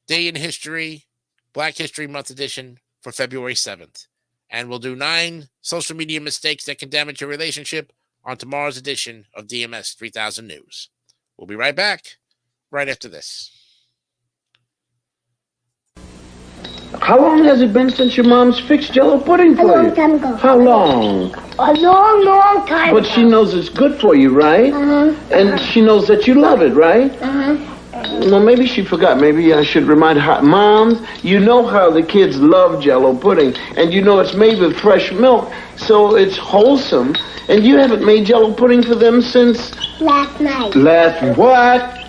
Day in History, Black History Month edition for February 7th. And we'll do 9 social media mistakes that can damage your relationship on tomorrow's edition of DMS 3000 News. We'll be right back right after this. How long has it been since your mom's fixed Jello pudding for you? A long time ago. How long? A long, long time But she knows it's good for you, right? And she knows that you love it, right? Well, maybe she forgot. Maybe I should remind her. Moms, you know how the kids love Jello pudding, and you know it's made with fresh milk, so it's wholesome. And you haven't made Jello pudding for them since Last night. last what?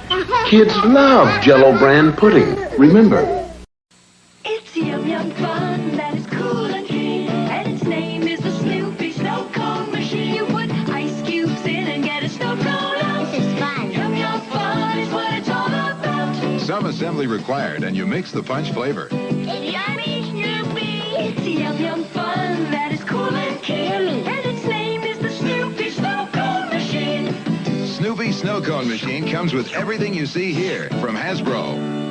Kids love Jello brand pudding. Remember. It's yum yum fun that is cool and clean, and its name is the Snoopy Snow Cone Machine. You put ice cubes in and get a snow cone out. This is fun. Yum yum fun is what it's all about. Some assembly required, and you mix the punch flavor. It's yummy Snoopy. It's yum yum fun that is cool and clean, and its name is the Snoopy Snow Cone Machine. Snoopy Snow Cone Machine comes with everything you see here from Hasbro.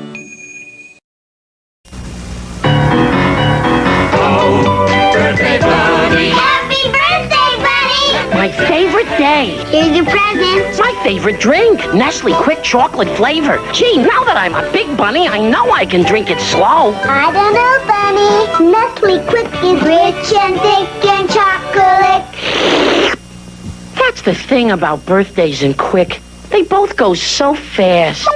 Birthday Bunny! Happy birthday, Bunny! My favorite day. Here's your present. My favorite drink. Nestle Quick Chocolate Flavor. Gee, now that I'm a big bunny, I know I can drink it slow. I don't know, Bunny. Nestle Quick is rich and thick and chocolate. That's the thing about birthdays and Quick. They both go so fast.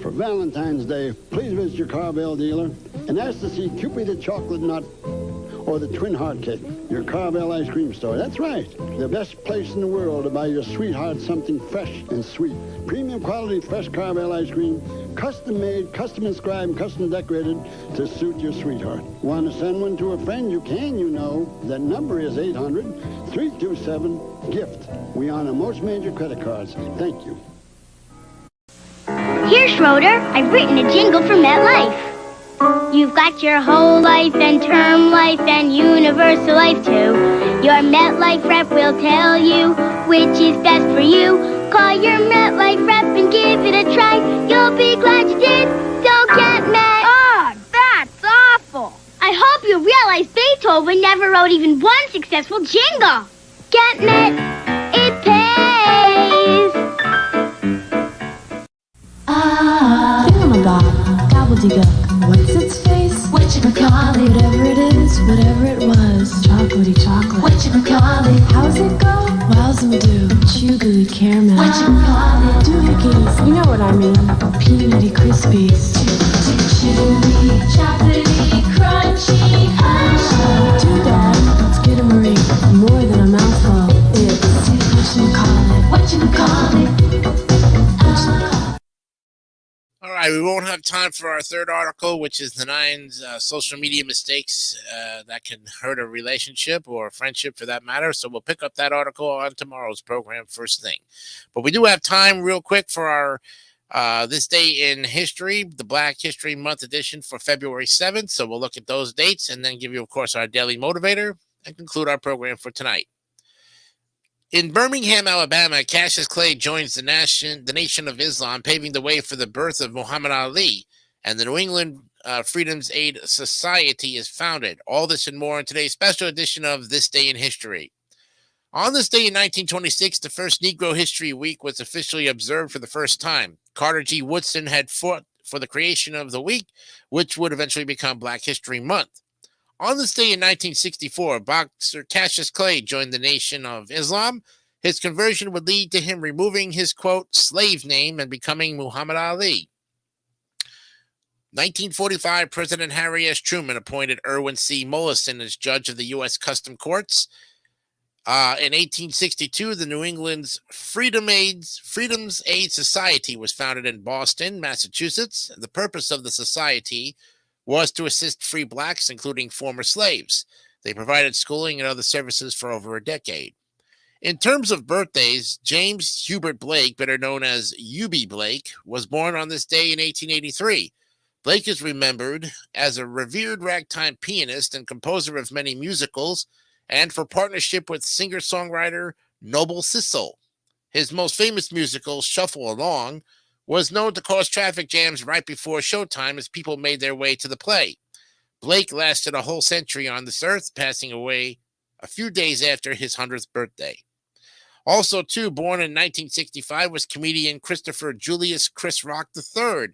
For Valentine's Day, please visit your Carvel dealer and ask to see Cupid the Chocolate Nut or the Twin Heart Cake, your Carvel ice cream store. That's right, the best place in the world to buy your sweetheart something fresh and sweet. Premium quality fresh Carvel ice cream, custom made, custom inscribed, custom decorated to suit your sweetheart. Want to send one to a friend? You can, you know. That number is 800-327-GIFT. We honor most major credit cards. Thank you. Here, Schroeder, I've written a jingle for MetLife. You've got your whole life and term life and universal life too. Your MetLife rep will tell you which is best for you. Call your MetLife rep and give it a try. You'll be glad you did. So get Met. Oh, that's awful. I hope you realize Beethoven never wrote even one successful jingle. Get Met. It pays. Thingamabob, gobbledygook, what's its face? Whatchamacallit, whatever it is, whatever it was. Chocolatey chocolate, whatchamacallit. How's it go? Wowzam-doo, chew-gooey caramel. Whatchamacallit, doohickeys, you know what I mean. Peanutty crispies. Chewy, chocolatey, crunchy, Doodah, Skidamarie, more than a mouthful. It's whatchamacallit, whatchamacallit. All right, we won't have time for our third article, which is the 9 social media mistakes that can hurt a relationship or a friendship for that matter. So we'll pick up that article on tomorrow's program first thing. But we do have time real quick for our This Day in History, the Black History Month edition for February 7th. So we'll look at those dates and then give you, of course, our daily motivator and conclude our program for tonight. In Birmingham, Alabama, Cassius Clay joins the Nation of Islam, paving the way for the birth of Muhammad Ali, and the New England Freedom's Aid Society is founded. All this and more in today's special edition of This Day in History. On this day in 1926, the first Negro History Week was officially observed for the first time. Carter G. Woodson had fought for the creation of the week, which would eventually become Black History Month. On this day in 1964, boxer Cassius Clay joined the Nation of Islam. His conversion would lead to him removing his, quote, slave name and becoming Muhammad Ali. 1945, President Harry S. Truman appointed Irwin C. Mollison as judge of the U.S. Custom Courts. In 1862, the New England's Freedom's Aid Society was founded in Boston, Massachusetts. The purpose of the society was to assist free blacks, including former slaves. They provided schooling and other services for over a decade. In terms of birthdays, James Hubert Blake, better known as Eubie Blake, was born on this day in 1883. Blake is remembered as a revered ragtime pianist and composer of many musicals, and for partnership with singer-songwriter Noble Sissle. His most famous musical, Shuffle Along, was known to cause traffic jams right before showtime as people made their way to the play. Blake lasted a whole century on this earth, passing away a few days after his 100th birthday. Also, too, born in 1965 was comedian Christopher Julius Chris Rock III.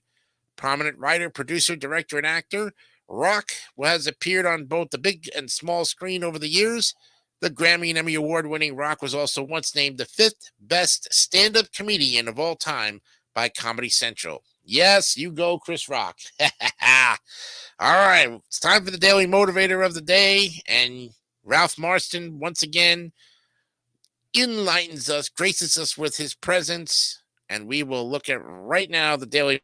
Prominent writer, producer, director, and actor, Rock has appeared on both the big and small screen over the years. The Grammy and Emmy Award-winning Rock was also once named the 5th best stand-up comedian of all time by Comedy Central. Yes, you go, Chris Rock. All right, it's time for the Daily Motivator of the Day, and Ralph Marston, once again, enlightens us, graces us with his presence, and we will look at right now the Daily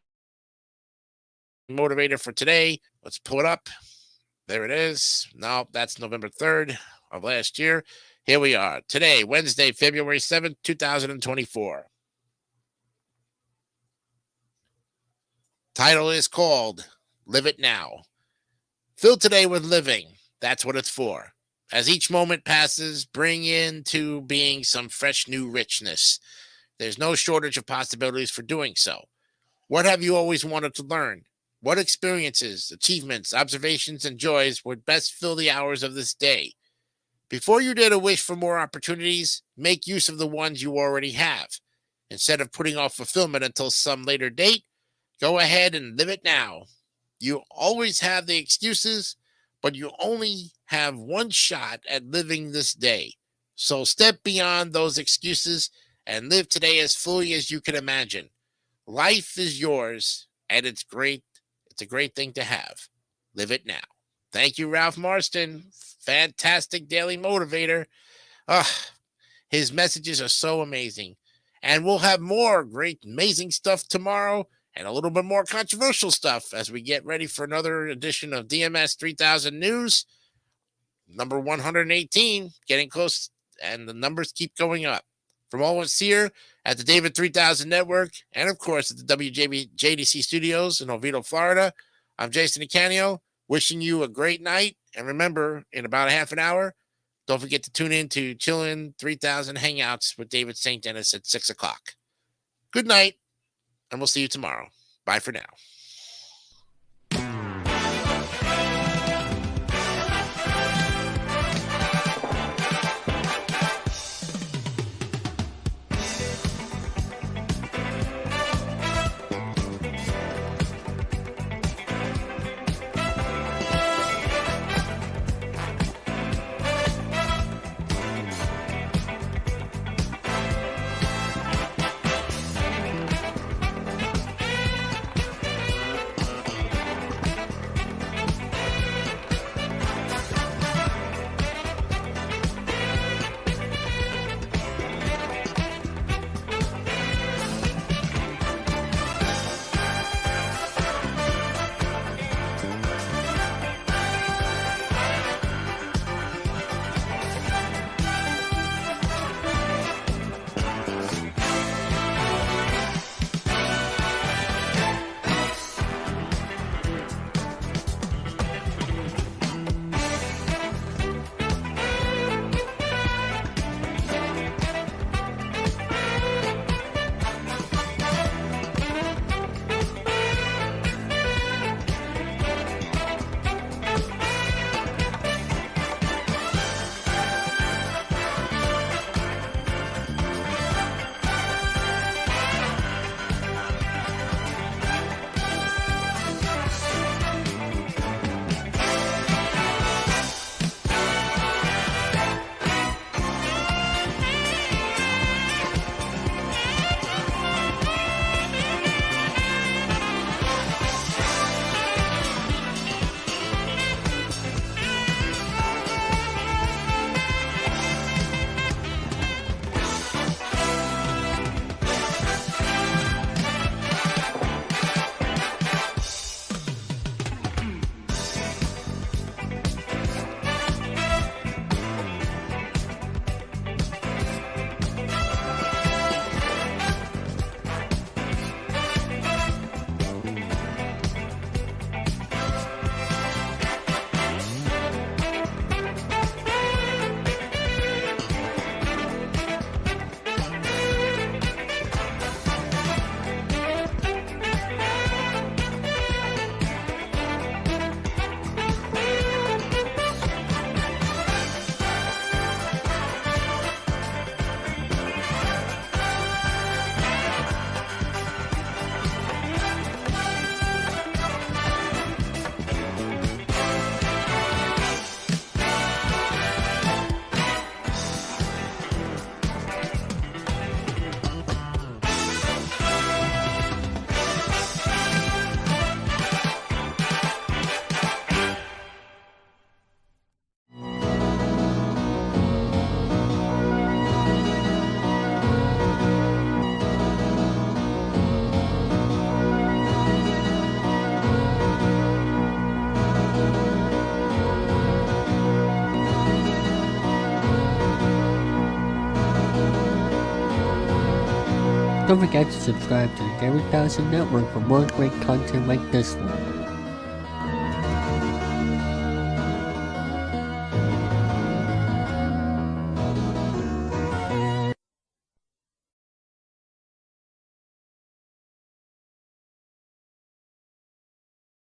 Motivator for today. Let's pull it up. There it is. No, that's November 3rd of last year. Here we are. Today, Wednesday, February 7th, 2024. Title is called Live It Now. Fill today with living. That's what it's for. As each moment passes, bring into being some fresh new richness. There's no shortage of possibilities for doing so. What have you always wanted to learn? What experiences, achievements, observations, and joys would best fill the hours of this day? Before you dare to wish for more opportunities, make use of the ones you already have. Instead of putting off fulfillment until some later date, go ahead and live it now. You always have the excuses, but you only have one shot at living this day. So step beyond those excuses and live today as fully as you can imagine. Life is yours, and it's great. It's a great thing to have. Live it now. Thank you, Ralph Marston. Fantastic Daily Motivator. His messages are so amazing. And we'll have more great, amazing stuff tomorrow and a little bit more controversial stuff as we get ready for another edition of DMS 3000 News. Number 118, getting close, and the numbers keep going up. From all of us here at the David 3000 Network, and of course at the WJDC Studios in Oviedo, Florida, I'm Jason Icanio, wishing you a great night. And remember, in about a half an hour, don't forget to tune in to Chillin' 3000 Hangouts with David St. Dennis at 6 o'clock. Good night, and we'll see you tomorrow. Bye for now. Don't forget to subscribe to the Gary Dawson Network for more great content like this one.